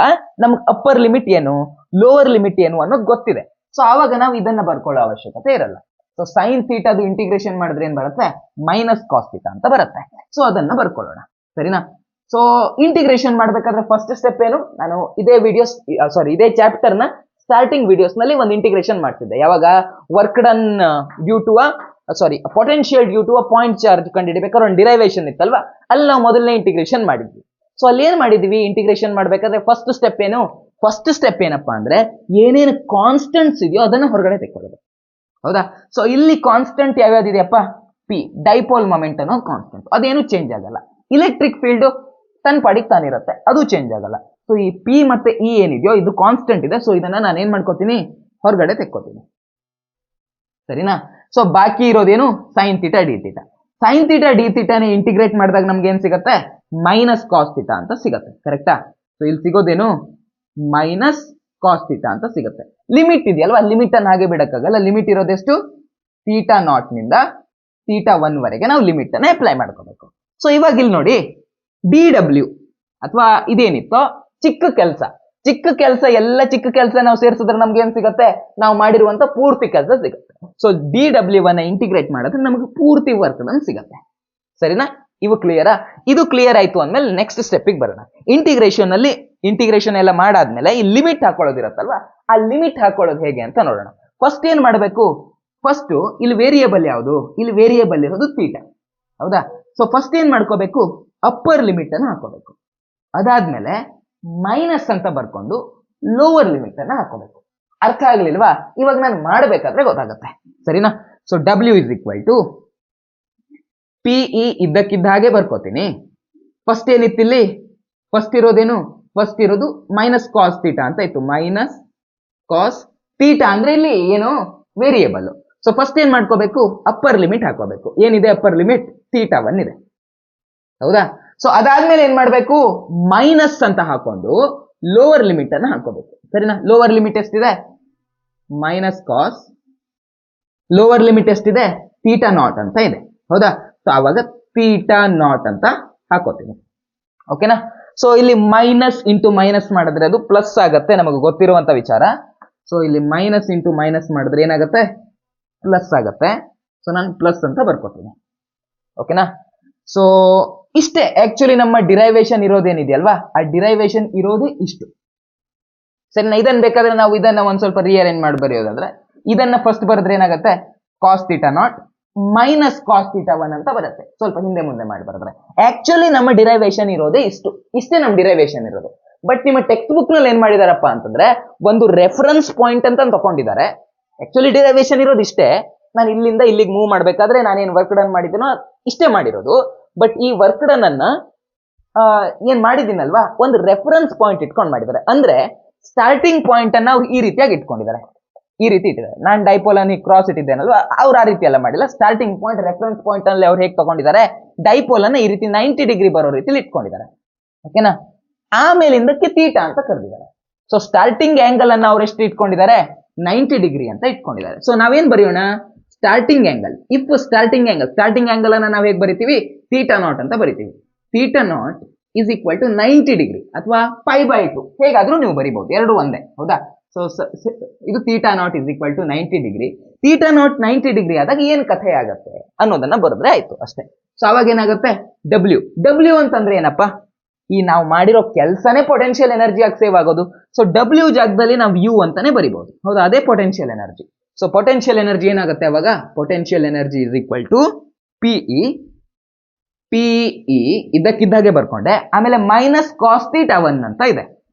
ನಮ್ಗೆ ಅಪ್ಪರ್ ಲಿಮಿಟ್ ಏನು, ಲೋವರ್ ಲಿಮಿಟ್ ಏನು ಅನ್ನೋದು ಗೊತ್ತಿದೆ. ಸೊ ಆವಾಗ ನಾವು ಇದನ್ನ ಬರ್ಕೊಳ್ಳೋ ಅವಶ್ಯಕತೆ ಇರಲ್ಲ. ಸೊ ಸೈನ್ ಥೀಟಾದು ಇಂಟಿಗ್ರೇಷನ್ ಮಾಡಿದ್ರೆ ಏನ್ ಬರುತ್ತೆ? ಮೈನಸ್ ಕಾಸ್ ಥೀಟಾ ಅಂತ ಬರುತ್ತೆ. ಸೊ ಅದನ್ನ ಬರ್ಕೊಳ್ಳೋಣ. ಸರಿನಾ? ಸೊ ಇಂಟಿಗ್ರೇಷನ್ ಮಾಡ್ಬೇಕಾದ್ರೆ ಫಸ್ಟ್ ಸ್ಟೆಪ್ ಏನು, ನಾನು ಇದೇ ಚಾಪ್ಟರ್ ನ ಸ್ಟಾರ್ಟಿಂಗ್ ವಿಡಿಯೋಸ್ ನಲ್ಲಿ ಒಂದು ಇಂಟಿಗ್ರೇಷನ್ ಮಾಡ್ತಿದ್ದೆ. ಯಾವಾಗ? Work done due to potential due to point charge ಕಂಡುಹಿಡಿಬೇಕಾದ್ರೆ ಒಂದು ಡಿರೈವೇಶನ್ ಇತ್ತಲ್ವಾ, ಅಲ್ಲಿ ನಾವು ಮೊದಲನೇ ಇಂಟಿಗ್ರೇಷನ್ ಮಾಡಿದ್ವಿ. ಸೊ ಅಲ್ಲಿ ಏನ್ ಮಾಡಿದ್ವಿ? ಇಂಟಿಗ್ರೇಷನ್ ಮಾಡ್ಬೇಕಾದ್ರೆ ಫಸ್ಟ್ ಸ್ಟೆಪ್ ಏನಪ್ಪಾ ಅಂದ್ರೆ, ಏನೇನು ಕಾನ್ಸ್ಟೆಂಟ್ಸ್ ಇದೆಯೋ ಅದನ್ನ ಹೊರಗಡೆ ತೆಕ್ಕೊಳ್ಳೋದು. ಹೌದಾ? ಸೊ ಇಲ್ಲಿ ಕಾನ್ಸ್ಟೆಂಟ್ ಯಾವ್ಯಾವ್ದಿದೆಯಪ್ಪ? ಪಿ, ಡೈಪೋಲ್ ಮೊಮೆಂಟ್ ಅನ್ನೋ ಕಾನ್ಸ್ಟೆಂಟ್, ಅದೇನು ಚೇಂಜ್ ಆಗಲ್ಲ. ಇಲೆಕ್ಟ್ರಿಕ್ ಫೀಲ್ಡ್ ತನ್ನ ಪಾಡಿಗೆ ತಾನಿರುತ್ತೆ, ಅದು ಚೇಂಜ್ ಆಗಲ್ಲ. ಸೊ ಈ ಪಿ ಮತ್ತೆ ಇ ಏನಿದೆಯೋ ಇದು ಕಾನ್ಸ್ಟೆಂಟ್ ಇದೆ. ಸೊ ಇದನ್ನ ನಾನು ಏನ್ ಮಾಡ್ಕೋತೀನಿ? ಹೊರಗಡೆ ತೆಕ್ಕೋತೀನಿ. ಸರಿನಾ? ಸೊ ಬಾಕಿ ಇರೋದೇನು? Sine theta d theta. Sine theta d ಥೀಟಾನೇ ಇಂಟಿಗ್ರೇಟ್ ಮಾಡಿದಾಗ ನಮ್ಗೆ ಏನ್ ಸಿಗತ್ತೆ? ಮೈನಸ್ ಕಾಸ್ ಥೀಟಾ ಅಂತ ಸಿಗತ್ತೆ. ಕರೆಕ್ಟಾ? ಸೊ ಇಲ್ಲಿ ಸಿಗೋದೇನು? ಮೈನಸ್ ಕಾಸ್ ಥೀಟಾ ಅಂತ ಸಿಗುತ್ತೆ. ಲಿಮಿಟ್ ಇದೆಯಲ್ವಾ, ಲಿಮಿಟ್ ಅನ್ನು ಹಾಗೆ ಬಿಡಕ್ಕಾಗಲ್ಲ. ಲಿಮಿಟ್ ಇರೋದೆಷ್ಟು? ಥೀಟಾ ನಾಟ್ ನಿಂದ ಥೀಟಾ 1 ವರೆಗೆ ನಾವು ಲಿಮಿಟ್ ಅನ್ನ ಅಪ್ಲೈ ಮಾಡ್ಕೋಬೇಕು. ಸೊ ಇವಾಗ ಇಲ್ಲಿ ನೋಡಿ, ಡಿ ಡಬ್ಲ್ಯೂ ಅಥವಾ ಇದೇನಿತ್ತೋ ಚಿಕ್ಕ ಕೆಲಸ ಎಲ್ಲ ಚಿಕ್ಕ ಕೆಲಸ ನಾವು ಸೇರಿಸಿದ್ರೆ ನಮ್ಗೆ ಏನ್ ಸಿಗುತ್ತೆ? ನಾವು ಮಾಡಿರುವಂತ ಪೂರ್ತಿ ಕೆಲಸ ಸಿಗುತ್ತೆ. ಸೊ ಡಿ ಡಬ್ಲ್ಯೂ ಅನ್ನ ಇಂಟಿಗ್ರೇಟ್ ಮಾಡಿದ್ರೆ ನಮಗೆ ಪೂರ್ತಿ ವರ್ಕ್ ಡನ್ ಸಿಗುತ್ತೆ. ಸರಿನಾ? ಇವು ಕ್ಲಿಯರಾ? ಇದು ಕ್ಲಿಯರ್ ಆಯ್ತು ಅಂದ್ಮೇಲೆ ನೆಕ್ಸ್ಟ್ ಸ್ಟೆಪ್ಪಿಗೆ ಬರೋಣ. ಇಂಟಿಗ್ರೇಷನ್ ಎಲ್ಲ ಮಾಡಾದ್ಮೇಲೆ ಈ ಲಿಮಿಟ್ ಹಾಕೊಳ್ಳೋದಿರತ್ತಲ್ವಾ, ಆ ಲಿಮಿಟ್ ಹಾಕೊಳ್ಳೋದು ಹೇಗೆ ಅಂತ ನೋಡೋಣ. ಫಸ್ಟ್ ಏನ್ ಮಾಡಬೇಕು? ಫಸ್ಟ್ ಇಲ್ಲಿ ವೇರಿಯೇಬಲ್ ಯಾವುದು? ಇಲ್ಲಿ ವೇರಿಯೇಬಲ್ ಇರೋದು ಥೀಟಾ, ಹೌದಾ? ಸೊ ಫಸ್ಟ್ ಏನ್ ಮಾಡ್ಕೋಬೇಕು? ಅಪ್ಪರ್ ಲಿಮಿಟ್ ಅನ್ನು ಹಾಕೋಬೇಕು. ಅದಾದ್ಮೇಲೆ ಮೈನಸ್ ಅಂತ ಬರ್ಕೊಂಡು ಲೋವರ್ ಲಿಮಿಟ್ ಅನ್ನ ಹಾಕೋಬೇಕು. ಅರ್ಥ ಆಗ್ಲಿಲ್ವಾ? ಇವಾಗ ನಾನು ಮಾಡಬೇಕಾದ್ರೆ ಗೊತ್ತಾಗುತ್ತೆ. ಸರಿನಾ? So W is equal to PE ಇದ್ದಕ್ಕಿದ್ದ ಹಾಗೆ ಬರ್ಕೋತೀನಿ. ಫಸ್ಟ್ ಏನಿತ್ತಿಲ್ಲಿ? ಫಸ್ಟ್ ಇರೋದೇನು? ಫಸ್ಟ್ ಇರೋದು ಮೈನಸ್ ಕಾಸ್ ಥೀಟಾ ಅಂತ ಇತ್ತು. ಮೈನಸ್ ಕಾಸ್ ಥೀಟಾ ಅಂದ್ರೆ ಇಲ್ಲಿ ಏನು? ವೇರಿಯೇಬಲ್. ಸೊ ಫಸ್ಟ್ ಏನ್ ಮಾಡ್ಕೋಬೇಕು? ಅಪ್ಪರ್ ಲಿಮಿಟ್ ಹಾಕೋಬೇಕು. ಏನಿದೆ ಅಪ್ಪರ್ ಲಿಮಿಟ್? ಥೀಟಾ 1 ಇದೆ, ಹೌದಾ? ಸೊ ಅದಾದ್ಮೇಲೆ ಏನ್ ಮಾಡ್ಬೇಕು? ಮೈನಸ್ ಅಂತ ಹಾಕೊಂಡು ಲೋವರ್ ಲಿಮಿಟ್ ಅನ್ನ ಹಾಕೋಬೇಕು. ಸರಿನಾ? ಲೋವರ್ ಲಿಮಿಟ್ ಎಷ್ಟಿದೆ? ಮೈನಸ್ ಕಾಸ್, ಲೋವರ್ ಲಿಮಿಟ್ ಎಷ್ಟಿದೆ? ಥೀಟಾ ನಾಟ್ ಅಂತ ಇದೆ, ಹೌದಾ? ಸೊ ಆವಾಗ ಥೀಟಾ ನಾಟ್ ಅಂತ ಹಾಕೋತೀನಿ. ಓಕೆನಾ? ಸೊ ಇಲ್ಲಿ ಮೈನಸ್ ಇಂಟು ಮೈನಸ್ ಮಾಡಿದ್ರೆ ಅದು ಪ್ಲಸ್ ಆಗುತ್ತೆ, ನಮಗೆ ಗೊತ್ತಿರುವಂತ ವಿಚಾರ. ಸೊ ಇಲ್ಲಿ ಮೈನಸ್ ಇಂಟು ಮೈನಸ್ ಮಾಡಿದ್ರೆ ಏನಾಗುತ್ತೆ? ಪ್ಲಸ್ ಆಗುತ್ತೆ. ಸೊ ನಾನು ಪ್ಲಸ್ ಅಂತ ಬರ್ಕೋತೀನಿ. ಓಕೆನಾ? ಸೊ ಇಷ್ಟೇ ಆಕ್ಚುಲಿ ನಮ್ಮ ಡಿರೈವೇಶನ್ ಇರೋದೇನಿದೆಯಲ್ವಾ, ಆ ಡಿರೈವೇಶನ್ ಇರೋದೇ ಇಷ್ಟು. ಸರಿನಾ? ಇದನ್ನ ಬೇಕಾದ್ರೆ ನಾವು ಇದನ್ನ ಒಂದ್ ಸ್ವಲ್ಪ ರಿಅರೇಂಜ್ ಮಾಡಿ ಬರೆಯೋದಾದ್ರೆ, ಇದನ್ನ ಫಸ್ಟ್ ಬರೆದ್ರೆ ಏನಾಗುತ್ತೆ? Cos theta naught minus cos theta 1 ಅಂತ ಬರುತ್ತೆ. ಸ್ವಲ್ಪ ಹಿಂದೆ ಮುಂದೆ ಮಾಡಿ ಬರೆದ್ರೆ ಆಕ್ಚುಲಿ ನಮ್ಮ ಡಿರೈವೇಶನ್ ಇರೋದೇ ಇಷ್ಟೇ ನಮ್ಮ ಡಿರೈವೇಶನ್ ಇರೋದು. ಬಟ್ ನಿಮ್ಮ ಟೆಕ್ಸ್ಟ್ ಬುಕ್ ನಲ್ಲಿ ಏನ್ ಮಾಡಿದಾರಪ್ಪ ಅಂತಂದ್ರೆ ಒಂದು ರೆಫರೆನ್ಸ್ ಪಾಯಿಂಟ್ ಅಂತ ತಗೊಂಡಿದ್ದಾರೆ. ಆಕ್ಚುಲಿ ಡಿರೈವೇಶನ್ ಇರೋದು ಇಷ್ಟೇ. ನಾನು ಇಲ್ಲಿಂದ ಇಲ್ಲಿಗೆ ಮೂವ್ ಮಾಡ್ಬೇಕಾದ್ರೆ ನಾನೇನ್ ವರ್ಕ್ ಡನ್ ಮಾಡಿದ್ದೀನೋ ಇಷ್ಟೇ ಮಾಡಿರೋದು. ಬಟ್ ಈ ವರ್ಕ್ ಡನ್ ಅನ್ನ ಏನ್ ಮಾಡಿದ್ದೀನಲ್ವಾ, ಒಂದು ರೆಫರೆನ್ಸ್ ಪಾಯಿಂಟ್ ಇಟ್ಕೊಂಡು ಮಾಡಿದ್ದಾರೆ. ಅಂದ್ರೆ ಸ್ಟಾರ್ಟಿಂಗ್ ಪಾಯಿಂಟ್ ಅನ್ನ ಅವ್ರು ಈ ರೀತಿಯಾಗಿ ಇಟ್ಕೊಂಡಿದ್ದಾರೆ. ಈ ರೀತಿ ಇಟ್ಟಿದ್ದಾರೆ. ನಾನು ಡೈಪೋಲ್ ಅನ್ನು ಕ್ರಾಸ್ ಇಟ್ಟಿದ್ದೇನಲ್ವಾ, ಅವ್ರು ಆ ರೀತಿ ಎಲ್ಲ ಮಾಡಿಲ್ಲ. ಸ್ಟಾರ್ಟಿಂಗ್ ಪಾಯಿಂಟ್ ರೆಫರೆನ್ಸ್ ಪಾಯಿಂಟ್ ಅಲ್ಲಿ ಅವ್ರು ಹೇಗೆ ತಗೊಂಡಿದ್ದಾರೆ? ಡೈಪೋಲ್ ಅನ್ನ ಈ ರೀತಿ 90 ಡಿಗ್ರಿ ಬರೋ ರೀತಿಲಿ ಇಟ್ಕೊಂಡಿದ್ದಾರೆ. ಓಕೆನಾ? ಆಮೇಲಿಂದಕ್ಕೆ ಥೀಟಾ ಅಂತ ಕರೆದಿದ್ದಾರೆ. ಸೊ ಸ್ಟಾರ್ಟಿಂಗ್ ಆಂಗಲ್ ಅನ್ನ ಅವ್ರು ಎಷ್ಟು ಇಟ್ಕೊಂಡಿದ್ದಾರೆ? 90 ಡಿಗ್ರಿ ಅಂತ ಇಟ್ಕೊಂಡಿದ್ದಾರೆ. ಸೊ ನಾವೇನ್ ಬರೆಯೋಣ? Starting angle. If starting angle ಅನ್ನ ನಾವು ಹೇಗೆ ಬರಿತೀವಿ? ಥೀಟಾ ನಾಟ್ ಅಂತ ಬರಿತೀವಿ. Theta naught is equal to 90 degree ಅಥವಾ π/2 ಹೇಗಾದ್ರೂ ನೀವು ಬರಿಬಹುದು, ಎರಡು ಒಂದೇ, ಹೌದಾ? ಸೊ ಇದು theta naught is equal to 90 degree. Theta naught 90 degree ಆದಾಗ ಏನ್ ಕಥೆ ಆಗತ್ತೆ ಅನ್ನೋದನ್ನ ಬರೆದ್ರೆ ಆಯ್ತು ಅಷ್ಟೇ. ಸೊ ಅವಾಗ ಏನಾಗುತ್ತೆ? ಡಬ್ಲ್ಯೂ ಅಂತಂದ್ರೆ ಏನಪ್ಪಾ? ಈ ನಾವು ಮಾಡಿರೋ ಕೆಲಸನೇ ಪೊಟೆನ್ಶಿಯಲ್ ಎನರ್ಜಿ ಆಗಿ ಸೇವ್ ಆಗೋದು. ಸೊ ಡಬ್ಲ್ಯೂ ಜಾಗದಲ್ಲಿ ನಾವು ಯು ಅಂತಾನೆ ಬರಿಬಹುದು, ಹೌದಾ? ಅದೇ potential energy. So potential energy ಏನಾಗುತ್ತೆ ಅವಾಗ? Potential energy is equal to PE ಇದ್ದಕ್ಕಿದ್ದಾಗೆ ಬರ್ಕೊಂಡೆ. ಆಮೇಲೆ ಮೈನಸ್ ಕಾಸ್ ಥೀಟಾ 1 ಅಂತ ಇದೆ.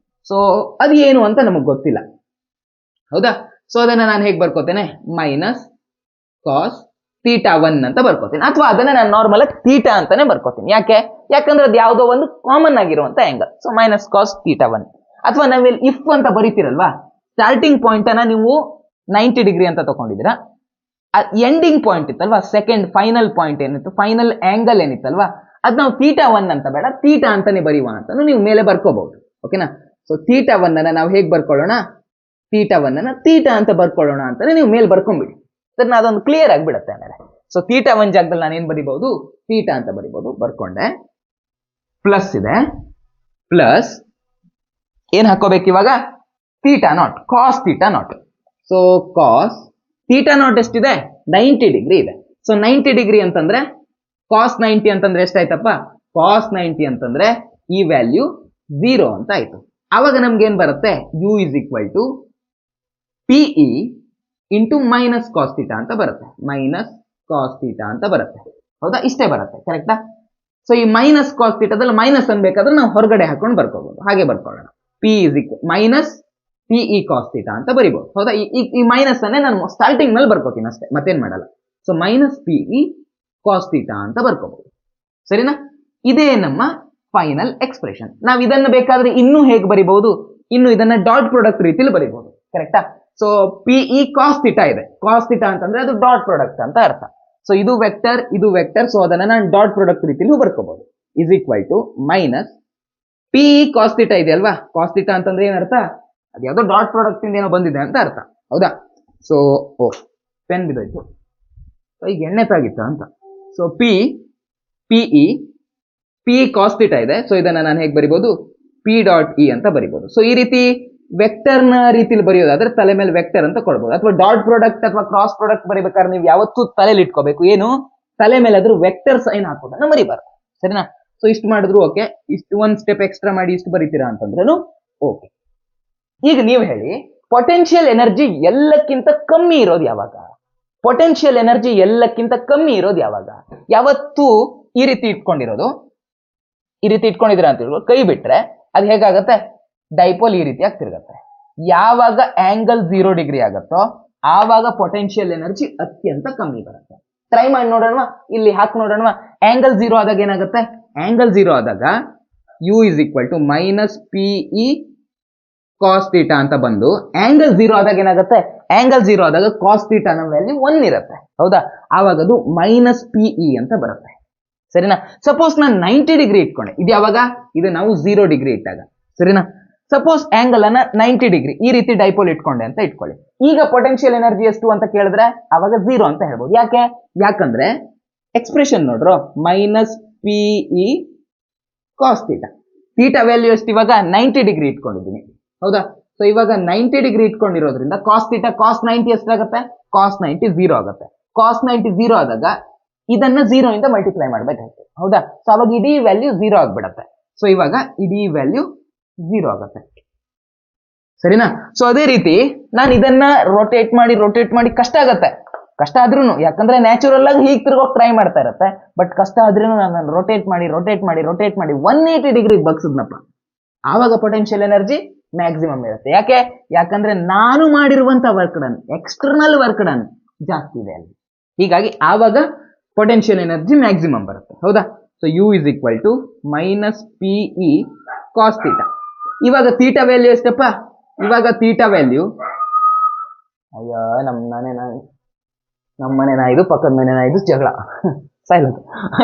ಸೊ ಅದು ಏನು ಅಂತ ನಮಗ್ ಗೊತ್ತಿಲ್ಲ, ಹೌದಾ? ಸೊ ಅದನ್ನ ನಾನು ಹೇಗೆ ಬರ್ಕೋತೇನೆ? ಮೈನಸ್ ಕಾಸ್ ಥೀಟಾ 1 ಅಂತ ಬರ್ಕೋತೀನಿ. ಅಥವಾ ಅದನ್ನ ನಾನು ನಾರ್ಮಲ್ ಆಗಿ ಥೀಟಾ ಅಂತಾನೆ ಬರ್ಕೋತೀನಿ. ಯಾಕಂದ್ರೆ ಅದು ಯಾವುದೋ ಒಂದು ಕಾಮನ್ ಆಗಿರುವಂತ angle. So minus cos theta 1. ಅಥವಾ ನಾವಿಲ್ಲಿ ಇಫ್ ಅಂತ ಬರೀತಿರಲ್ವಾ, ಸ್ಟಾರ್ಟಿಂಗ್ ಪಾಯಿಂಟ್ ಅನ್ನ ನೀವು 90 ಡಿಗ್ರಿ ಅಂತ ತಗೊಂಡಿದ್ದೀರಾ, ಎಂಡಿಂಗ್ ಪಾಯಿಂಟ್ ಇತ್ತಲ್ವಾ, ಸೆಕೆಂಡ್ ಫೈನಲ್ ಪಾಯಿಂಟ್ ಏನಿತ್ತು, ಫೈನಲ್ ಆಂಗಲ್ ಏನಿತ್ತಲ್ವಾ, ಅದ್ ನಾವು ಥೀಟಾ 1 ಅಂತ ಬೇಡ, ಥೀಟಾ ಅಂತಾನೆ ಬರೀವಾ ಅಂತ ನೀವು ಮೇಲೆ ಬರ್ಕೋಬಹುದು. ಓಕೆನಾ? ಸೊ ಥೀಟಾ 1 ಅನ್ನ ನಾವು ಹೇಗೆ ಬರ್ಕೊಳ್ಳೋಣ? ಥೀಟಾ 1 ಅನ್ನ ಥೀಟಾ ಅಂತ ಬರ್ಕೊಳ್ಳೋಣ ಅಂತಾನೆ ನೀವು ಮೇಲೆ ಬರ್ಕೊಂಡ್ಬಿಡಿ. ಸರ್ ಅದೊಂದು ಕ್ಲಿಯರ್ ಆಗಿಬಿಡುತ್ತೆ ಆಮೇಲೆ. ಸೊ ಥೀಟಾ 1 ಜಾಗದಲ್ಲಿ ನಾನು ಏನ್ ಬರಿಬಹುದು? ಥೀಟಾ ಅಂತ ಬರಿಬಹುದು. ಬರ್ಕೊಂಡೆ. ಪ್ಲಸ್ ಇದೆ, ಪ್ಲಸ್ ಏನ್ ಹಾಕೋಬೇಕು ಇವಾಗ? Theta naught, cos theta naught. So cos theta naught ಎಷ್ಟಿದೆ? 90 ಡಿಗ್ರಿ ಇದೆ. ಸೊ 90 ಡಿಗ್ರಿ ಅಂತಂದ್ರೆ ಕಾಸ್ 90 ಅಂತಂದ್ರೆ ಎಷ್ಟಾಯ್ತಪ್ಪ? ಕಾಸ್ 90 ಅಂತಂದ್ರೆ ಈ ವ್ಯಾಲ್ಯೂ 0 ಅಂತ ಆಯ್ತು. ಆವಾಗ ನಮ್ಗೆ ಏನ್ ಬರುತ್ತೆ? U is equal to PE into minus cos theta ಅಂತ ಬರುತ್ತೆ. ಮೈನಸ್ ಕಾಸ್ ಥೀಟಾ ಅಂತ ಬರುತ್ತೆ, ಹೌದಾ? ಇಷ್ಟೇ ಬರುತ್ತೆ, ಕರೆಕ್ಟಾ? ಸೊ ಈ ಮೈನಸ್ ಕಾಸ್ ಥೀಟಾದಲ್ಲಿ ಮೈನಸ್ ಅನ್ಬೇಕಾದ್ರೆ ನಾವು ಹೊರಗಡೆ ಹಾಕೊಂಡು ಬರ್ಕೋಬಹುದು. ಹಾಗೆ ಬರ್ಕೊಳ್ಳೋಣ. P is equal minus PE cos theta ಅಂತ ಬರಿಬಹುದು, ಹೌದಾ? ಈ ಮೈನಸ್ ಅನ್ನೇ ನಾನು ಸ್ಟಾರ್ಟಿಂಗ್ ಮೇಲೆ ಬರ್ಕೋತೀನಿ ಅಷ್ಟೇ, ಮತ್ತೇನ್ ಮಾಡಲ್ಲ. So minus PE cos theta ಅಂತ ಬರ್ಕೋಬಹುದು. ಸರಿನಾ? ಇದೇ ನಮ್ಮ ಫೈನಲ್ ಎಕ್ಸ್ಪ್ರೆಷನ್. ನಾವು ಇದನ್ನು ಬೇಕಾದ್ರೆ ಇನ್ನೂ ಹೇಗೆ ಬರಿಬಹುದು? ಇನ್ನು ಇದನ್ನ ಡಾಟ್ ಪ್ರಾಡಕ್ಟ್ ರೀತಿಯಲ್ಲಿ ಬರಿಬಹುದು, ಕರೆಕ್ಟಾ? ಸೊ PE ಕಾಸ್ ಥೀಟಾ ಇದೆ. ಕಾಸ್ ಥೀಟಾ ಅಂತಂದ್ರೆ ಅದು ಡಾಟ್ ಪ್ರಾಡಕ್ಟ್ ಅಂತ ಅರ್ಥ. ಸೊ ಇದು ವೆಕ್ಟರ್, ಸೊ ಅದನ್ನ ನಾನು ಡಾಟ್ ಪ್ರಾಡಕ್ಟ್ ರೀತಿಯಲ್ಲಿ ಬರ್ಕೋಬಹುದು. Is equal to minus PE cos theta ಇದೆ ಅಲ್ವಾ? ಕಾಸ್ ಥೀಟಾ ಅಂತಂದ್ರೆ ಏನರ್ಥ? ಅದು ಯಾವುದೋ ಡಾಟ್ ಪ್ರಾಡಕ್ಟ್ ಇಂದ ಏನೋ ಬಂದಿದೆ ಅಂತ ಅರ್ಥ, ಹೌದಾ? ಸೊ ಪೆನ್ ಬಿದ್ದೋಯ್ತು, ಈಗ ಎಣ್ಣೆ ತಾಗಿತ್ತ ಅಂತ. ಸೊ ಪಿ ಕಾಸ್ ಥೀಟಾ ಇದೆ. ಸೊ ಇದನ್ನ ನಾನು ಹೇಗೆ ಬರಿಬಹುದು? ಪಿ ಡಾಟ್ ಇ ಅಂತ ಬರಿಬಹುದು. ಸೊ ಈ ರೀತಿ ವೆಕ್ಟರ್ನ ರೀತಿಲಿ ಬರೆಯೋದಾದ್ರೆ ತಲೆ ಮೇಲೆ ವೆಕ್ಟರ್ ಅಂತ ಕೊಡ್ಬೋದು. ಅಥವಾ ಡಾಟ್ ಪ್ರಾಡಕ್ಟ್ ಅಥವಾ ಕ್ರಾಸ್ ಪ್ರಾಡಕ್ಟ್ ಬರೀಬೇಕಾದ್ರೆ ನೀವು ಯಾವತ್ತೂ ತಲೆಯಲ್ಲಿ ಇಟ್ಕೋಬೇಕು, ಏನು ತಲೆ ಮೇಲೆ ಆದ್ರೂ ವೆಕ್ಟರ್ ಸೈನ್ ಹಾಕೋದನ್ನ ಮರಿಬಾರ್ದು, ಸರಿನಾ? ಸೊ ಇಷ್ಟು ಮಾಡಿದ್ರು ಓಕೆ, ಇಷ್ಟು ಒಂದ್ ಸ್ಟೆಪ್ ಎಕ್ಸ್ಟ್ರಾ ಮಾಡಿ ಇಷ್ಟು ಬರೀತೀರಾ ಅಂತಂದ್ರೂ ಓಕೆ. ಈಗ ನೀವು ಹೇಳಿ, ಪೊಟೆನ್ಷಿಯಲ್ ಎನರ್ಜಿ ಎಲ್ಲಕ್ಕಿಂತ ಕಮ್ಮಿ ಇರೋದು ಯಾವಾಗ? ಪೊಟೆನ್ಷಿಯಲ್ ಎನರ್ಜಿ ಎಲ್ಲಕ್ಕಿಂತ ಕಮ್ಮಿ ಇರೋದು ಯಾವಾಗ? ಯಾವತ್ತೂ ಈ ರೀತಿ ಇಟ್ಕೊಂಡಿರೋದು, ಈ ರೀತಿ ಇಟ್ಕೊಂಡಿದ್ರ ಅಂತ ಹೇಳಿ ಕೈ ಬಿಟ್ರೆ ಅದು ಹೇಗಾಗತ್ತೆ? ಡೈಪೋಲ್ ಈ ರೀತಿಯಾಗಿ ತಿರುಗತ್ತೆ. ಯಾವಾಗ ಆಂಗಲ್ 0 ಡಿಗ್ರಿ ಆಗತ್ತೋ ಆವಾಗ ಪೊಟೆನ್ಷಿಯಲ್ ಎನರ್ಜಿ ಅತ್ಯಂತ ಕಮ್ಮಿ ಬರುತ್ತೆ. ಟ್ರೈ ಮಾಡಿ ನೋಡೋಣ, ಇಲ್ಲಿ ಹಾಕಿ ನೋಡೋಣ. ಆಂಗಲ್ 0 ಆದಾಗ ಏನಾಗುತ್ತೆ? ಆಂಗಲ್ 0 ಆದಾಗ U is equal to minus P E cos theta ಅಂತ ಬಂದು, ಆಂಗಲ್ 0 ಆದಾಗ ಏನಾಗುತ್ತೆ? ಆಂಗಲ್ 0 ಆದಾಗ ಕಾಸ್ ಥೀಟಾ ನ ವ್ಯಾಲ್ಯೂ 1 ಇರುತ್ತೆ, ಹೌದಾ? ಆವಾಗ ಅದು ಮೈನಸ್ ಪಿ ಇ ಅಂತ ಬರುತ್ತೆ, ಸರಿನಾ? ಸಪೋಸ್ ನಾನು 90 ಡಿಗ್ರಿ ಇಟ್ಕೊಂಡೆ, ಇದು ಯಾವಾಗ? ಇದು ನಾವು 0 ಡಿಗ್ರಿ ಇಟ್ಟಾಗ, ಸರಿನಾ? ಸಪೋಸ್ ಆಂಗಲ್ ಅನ್ನ 90 ಡಿಗ್ರಿ ಈ ರೀತಿ ಡೈಪೋಲ್ ಇಟ್ಕೊಂಡೆ ಅಂತ ಇಟ್ಕೊಳ್ಳಿ. ಈಗ ಪೊಟೆನ್ಷಿಯಲ್ ಎನರ್ಜಿ ಎಷ್ಟು ಅಂತ ಕೇಳಿದ್ರೆ ಅವಾಗ 0 ಅಂತ ಹೇಳ್ಬೋದು. ಯಾಕಂದ್ರೆ ಎಕ್ಸ್ಪ್ರೆಷನ್ ನೋಡ್ರು, minus P E cos theta. Theta value ಎಷ್ಟು ಇವಾಗ? 90 ಡಿಗ್ರಿ ಇಟ್ಕೊಂಡಿದ್ದೀನಿ, ಹೌದಾ? ಸೊ ಇವಾಗ 90 ಡಿಗ್ರಿ ಇಟ್ಕೊಂಡಿರೋದ್ರಿಂದ ಕಾಸ್ ಥೀಟಾ ಕಾಸ್ 90 ಎಷ್ಟಾಗುತ್ತೆ? ಕಾಸ್ 90 0 ಆಗುತ್ತೆ. ಕಾಸ್ 90 0 ಆದಾಗ ಇದನ್ನ 0 ಇಂದ ಮಲ್ಟಿಪ್ಲೈ ಮಾಡ್ಬೇಕಾಗ್ತದೆ, ಹೌದಾ? ಸೊ ಅವಾಗ ಇಡೀ ವ್ಯಾಲ್ಯೂ 0 ಆಗ್ಬಿಡತ್ತೆ. ಸೊ ಇವಾಗ ಇಡೀ ವ್ಯಾಲ್ಯೂ 0 ಆಗುತ್ತೆ, ಸರಿನಾ? ಸೊ ಅದೇ ರೀತಿ ನಾನು ಇದನ್ನ ರೊಟೇಟ್ ಮಾಡಿ ಕಷ್ಟ ಆಗತ್ತೆ. ಕಷ್ಟ ಆದ್ರೂ, ಯಾಕಂದ್ರೆ ನ್ಯಾಚುರಲ್ ಆಗಿ ಹೀಗೆ ತಿರ್ಗೋಕ್ ಟ್ರೈ ಮಾಡ್ತಾ ಇರತ್ತೆ, ಬಟ್ ಕಷ್ಟ ಆದ್ರೂ ನಾನು ರೊಟೇಟ್ ಮಾಡಿ 180 ಡಿಗ್ರಿ ಬಗ್ಸಿದ್ನಪ್ಪ, ಆವಾಗ ಪೊಟೆನ್ಷಿಯಲ್ ಎನರ್ಜಿ ಮ್ಯಾಕ್ಸಿಮಮ್ ಇರುತ್ತೆ. ಯಾಕಂದ್ರೆ ನಾನು ಮಾಡಿರುವಂತ work done, external work done ಜಾಸ್ತಿ ಇದೆ ಅಲ್ಲಿ, ಹೀಗಾಗಿ ಆವಾಗ ಪೊಟೆನ್ಷಿಯಲ್ ಎನರ್ಜಿ ಮ್ಯಾಕ್ಸಿಮಮ್ ಬರುತ್ತೆ, ಹೌದಾ? So U is equal to minus P E cos theta. ಇವಾಗ ಥೀಟಾ ವ್ಯಾಲ್ಯೂ ಎಷ್ಟಪ್ಪ? ಇವಾಗ ಥೀಟಾ ವ್ಯಾಲ್ಯೂ, ಅಯ್ಯೋ ನಮ್ಮ ಮನೆ ನಾಯ್ದು ಪಕ್ಕದ ಮನೆ ನಾಯ್ದು ಜಗಳ, ಸೈಲೆಂಟ್.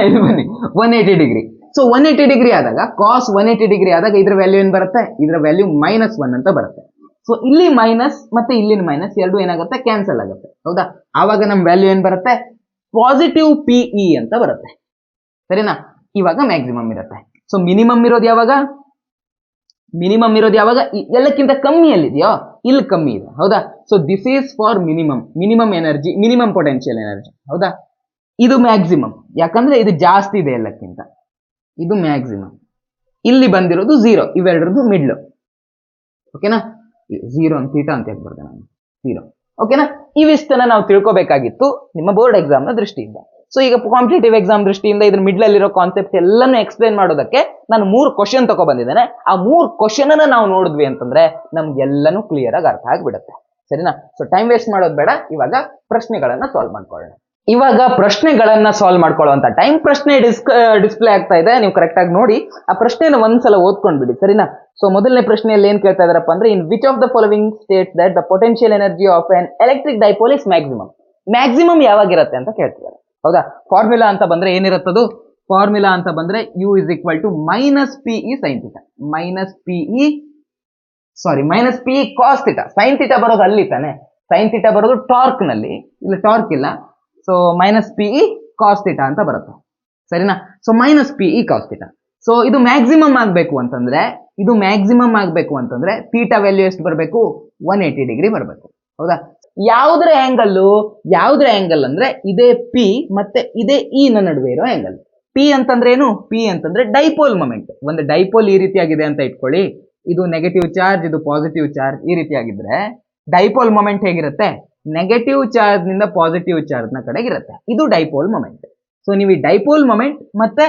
ಇದು ಬನ್ನಿ 180 ಡಿಗ್ರಿ. ಸೊ 180 ಡಿಗ್ರಿ ಆದಾಗ ಕಾಸ್ 180 ಡಿಗ್ರಿ ಆದಾಗ ಇದ್ರ ವ್ಯಾಲ್ಯೂ ಏನ್ ಬರುತ್ತೆ? ಇದ್ರ ವ್ಯಾಲ್ಯೂ -1 ಅಂತ ಬರುತ್ತೆ. ಸೊ ಇಲ್ಲಿ ಮೈನಸ್ ಮತ್ತೆ ಇಲ್ಲಿನ ಮೈನಸ್ ಎರಡು ಏನಾಗುತ್ತೆ? ಕ್ಯಾನ್ಸಲ್ ಆಗುತ್ತೆ, ಹೌದಾ? ಆವಾಗ ನಮ್ ವ್ಯಾಲ್ಯೂ ಏನ್ ಬರುತ್ತೆ? ಪಾಸಿಟಿವ್ ಪಿ ಇ ಅಂತ ಬರುತ್ತೆ, ಸರಿನಾ? ಇವಾಗ ಮ್ಯಾಕ್ಸಿಮಮ್ ಇರುತ್ತೆ. ಸೊ ಮಿನಿಮಮ್ ಇರೋದು ಯಾವಾಗ? ಎಲ್ಲಕ್ಕಿಂತ ಕಮ್ಮಿ ಎಲ್ಲಿದೆಯೋ ಇಲ್ಲಿ ಕಮ್ಮಿ ಇದೆ, ಹೌದಾ? So this is for minimum energy, minimum potential energy, ಹೌದಾ? ಇದು ಮ್ಯಾಕ್ಸಿಮಮ್, ಯಾಕಂದ್ರೆ ಇದು ಜಾಸ್ತಿ ಇದೆ ಎಲ್ಲಕ್ಕಿಂತ, ಇದು ಮ್ಯಾಕ್ಸಿಮಮ್. ಇಲ್ಲಿ ಬಂದಿರೋದು 0, ಇವೆರಡರದ್ದು ಮಿಡ್ಲ್, ಓಕೆನಾ? 0 ಅಂತ ಥೀಟಾ ಅಂತ ಹೇಳ್ಬಾರ್ದು ನಾನು, 0, ಓಕೆನಾ? ಇವಿಷ್ಟನ್ನ ನಾವು ತಿಳ್ಕೊಬೇಕಾಗಿತ್ತು ನಿಮ್ಮ ಬೋರ್ಡ್ ಎಕ್ಸಾಮ್ ನ ದೃಷ್ಟಿಯಿಂದ. ಸೊ ಈಗ ಕಾಂಪಿಟೇಟಿವ್ ಎಕ್ಸಾಮ್ ದೃಷ್ಟಿಯಿಂದ ಇದ್ರ ಮಿಡ್ಲ್ ಅಲ್ಲಿರೋ ಕಾನ್ಸೆಪ್ಟ್ ಎಲ್ಲಾನು ಎಕ್ಸ್ಪ್ಲೇನ್ ಮಾಡೋದಕ್ಕೆ ನಾನು 3 ಕ್ವಶನ್ ತಗೊ ಬಂದಿದ್ದೇನೆ. ಆ 3 ಕ್ವಶನ್ ಅನ್ನ ನಾವು ನೋಡಿದ್ವಿ ಅಂತಂದ್ರೆ ನಮ್ಗೆಲ್ಲನೂ ಕ್ಲಿಯರ್ ಆಗಿ ಅರ್ಥ ಆಗ್ಬಿಡುತ್ತೆ, ಸರಿನಾ? ಸೊ ಟೈಮ್ ವೇಸ್ಟ್ ಮಾಡೋದು ಬೇಡ, ಇವಾಗ ಪ್ರಶ್ನೆಗಳನ್ನ ಸಾಲ್ವ್ ಮಾಡ್ಕೊಳ್ಳೋಣ. ಇವಾಗ ಪ್ರಶ್ನೆಗಳನ್ನ ಸಾಲ್ವ್ ಮಾಡ್ಕೊಳ್ಳುವಂತ ಟೈಮ್. ಪ್ರಶ್ನೆ ಡಿಸ್ಪ್ಲೇ ಆಗ್ತಾ ಇದೆ, ನೀವು ಕರೆಕ್ಟ್ ಆಗಿ ನೋಡಿ. ಆ ಪ್ರಶ್ನೆನ ಒಂದ್ಸಲ ಓದ್ಕೊಂಡ್ ಬಿಡಿ, ಸರಿನಾ? ಸೊ ಮೊದಲನೇ ಪ್ರಶ್ನೆಯಲ್ಲಿ ಏನ್ ಕೇಳ್ತಾ ಇದಾರಪ್ಪ ಅಂದ್ರೆ, in which of the following states that the potential energy of an electric dipole is maximum ಯಾವಾಗಿರುತ್ತೆ ಅಂತ ಕೇಳ್ತಿದ್ದಾರೆ, ಹೌದಾ? ಫಾರ್ಮುಲಾ ಅಂತ ಬಂದ್ರೆ ಏನಿರುತ್ತದು? ಫಾರ್ಮುಲಾ ಅಂತ ಬಂದ್ರೆ U is equal to minus P E sine theta, minus P E cos theta. Sine theta ಬರೋದು ಅಲ್ಲಿ ತಾನೆ, ಸೈನ್ ಥೀಟಾ ಬರೋದು ಟಾರ್ಕ್ ನಲ್ಲಿ, ಇಲ್ಲಿ ಟಾರ್ಕ್ ಇಲ್ಲ. So minus P E cos theta ಅಂತ ಬರುತ್ತೆ, ಸರಿನಾ? So minus P E cos theta. So ಇದು ಮ್ಯಾಕ್ಸಿಮಮ್ ಆಗ್ಬೇಕು ಅಂತಂದ್ರೆ ಥೀಟಾ ವ್ಯಾಲ್ಯೂ ಎಷ್ಟು ಬರಬೇಕು? 180 ಡಿಗ್ರಿ ಬರಬೇಕು, ಹೌದಾ? ಯಾವುದ್ರ ಆಂಗಲ್ ಅಂದ್ರೆ ಇದೇ ಪಿ ಮತ್ತೆ ಇದೇ ಇ ನ ನಡುವೆ ಇರೋ ಆಂಗಲ್. ಪಿ ಅಂತಂದ್ರೆ ಏನು? ಪಿ ಅಂತಂದ್ರೆ ಡೈಪೋಲ್ ಮೊಮೆಂಟ್. ಒಂದು ಡೈಪೋಲ್ ಈ ರೀತಿಯಾಗಿದೆ ಅಂತ ಇಟ್ಕೊಳ್ಳಿ, ಇದು ನೆಗೆಟಿವ್ ಚಾರ್ಜ್, ಇದು ಪಾಸಿಟಿವ್ ಚಾರ್ಜ್, ಈ ರೀತಿಯಾಗಿದ್ರೆ ಡೈಪೋಲ್ ಮೊಮೆಂಟ್ ಹೇಗಿರುತ್ತೆ? ನೆಗೆಟಿವ್ ಚಾರ್ಜ್ ನಿಂದ ಪಾಸಿಟಿವ್ ಚಾರ್ಜ್ ನ ಕಡೆಗಿರುತ್ತೆ. ಇದು ಡೈಪೋಲ್ ಮೊಮೆಂಟ್. ಸೊ ನೀವು ಈ ಡೈಪೋಲ್ ಮೊಮೆಂಟ್ ಮತ್ತೆ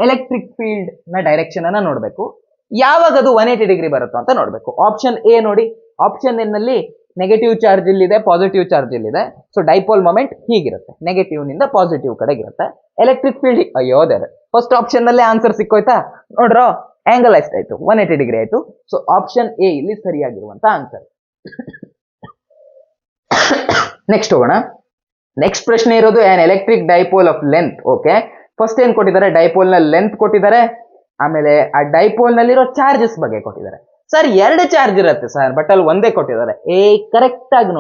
ಎಲೆಕ್ಟ್ರಿಕ್ ಫೀಲ್ಡ್ ನ ಡೈರೆಕ್ಷನ್ ಅನ್ನ ನೋಡ್ಬೇಕು. ಯಾವಾಗ ಅದು 180 ಡಿಗ್ರಿ ಬರುತ್ತೋ ಅಂತ ನೋಡ್ಬೇಕು. ಆಪ್ಷನ್ ಎ ನೋಡಿ, ಆಪ್ಷನ್ ಎ ನಲ್ಲಿ ನೆಗೆಟಿವ್ ಚಾರ್ಜ್ ಇಲ್ಲಿದೆ, ಪಾಸಿಟಿವ್ ಚಾರ್ಜ್ ಇಲ್ಲಿದೆ. ಸೊ ಡೈಪೋಲ್ ಮೊಮೆಂಟ್ ಹೀಗಿರುತ್ತೆ, ನೆಗೆಟಿವ್ ನಿಂದ ಪಾಸಿಟಿವ್ ಕಡೆಗಿರುತ್ತೆ. ಎಲೆಕ್ಟ್ರಿಕ್ ಫೀಲ್ಡ್ ಅಯ್ಯೋದೇವೆ, ಫಸ್ಟ್ ಆಪ್ಷನ್ ನಲ್ಲೇ ಆನ್ಸರ್ ಸಿಕ್ಕೋಯ್ತಾ? ನೋಡ್ರೋ, ಆಂಗಲ್ ಎಷ್ಟಾಯ್ತು? 180 ಡಿಗ್ರಿ ಆಯ್ತು. ಸೊ ಆಪ್ಷನ್ ಎ ಇಲ್ಲಿ ಸರಿಯಾಗಿರುವಂತ ಆನ್ಸರ್. ನೆಕ್ಸ್ಟ್ ಹೋಗೋಣ. ನೆಕ್ಸ್ಟ್ ಪ್ರಶ್ನೆ ಇರೋದು on electric dipole of length. Okay, first ಏನ್ ಕೊಟ್ಟಿದ್ದಾರೆ? ಡೈಪೋಲ್ ನ ಲೆಂತ್ ಕೊಟ್ಟಿದ್ದಾರೆ, ಆಮೇಲೆ ಆ ಡೈಪೋಲ್ ನಲ್ಲಿರೋ ಚಾರ್ಜಸ್ ಬಗ್ಗೆ ಕೊಟ್ಟಿದ್ದಾರೆ. ಸರ್ 2 ಚಾರ್ಜ್ ಇರುತ್ತೆ ಸರ್, ಬಟ್ ಅಲ್ಲಿ ಒಂದೇ ಕೊಟ್ಟಿದ್ದಾರೆ. ಕರೆಕ್ಟ್ ಆಗಿ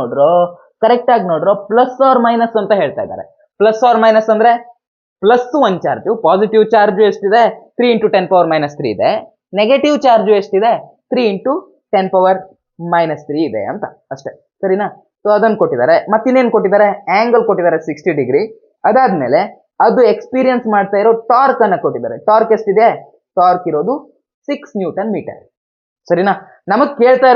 ನೋಡ್ರೋ ಪ್ಲಸ್ ಆರ್ ಮೈನಸ್ ಅಂತ ಹೇಳ್ತಾ ಇದ್ದಾರೆ. ಪ್ಲಸ್ ಆರ್ ಮೈನಸ್ ಅಂದ್ರೆ ಪ್ಲಸ್ 1 ಚಾರ್ಜ್, ಪಾಸಿಟಿವ್ ಚಾರ್ಜ್ ಎಷ್ಟಿದೆ 3 × 10⁻³ ಇದೆ, ನೆಗೆಟಿವ್ ಚಾರ್ಜ್ ಎಷ್ಟಿದೆ 3 × 10⁻³ ಇದೆ ಅಂತ ಅಷ್ಟೇ, ಸರಿನಾ? ಸೊ ಅದನ್ನು ಕೊಟ್ಟಿದ್ದಾರೆ. ಮತ್ತಿನ್ನೇನು ಕೊಟ್ಟಿದ್ದಾರೆ, ಆಂಗಲ್ ಕೊಟ್ಟಿದ್ದಾರೆ 60 ಡಿಗ್ರಿ. ಅದಾದ್ಮೇಲೆ ಅದು ಎಕ್ಸ್ಪೀರಿಯನ್ಸ್ ಮಾಡ್ತಾ ಇರೋ ಟಾರ್ಕ್ ಅನ್ನ ಕೊಟ್ಟಿದ್ದಾರೆ. ಟಾರ್ಕ್ ಎಷ್ಟಿದೆ, ಟಾರ್ಕ್ ಇರೋದು 6 ನ್ಯೂಟನ್ ಮೀಟರ್, ಸರಿನಾ? ನಮಗ್ ಕೇಳ್ತಾ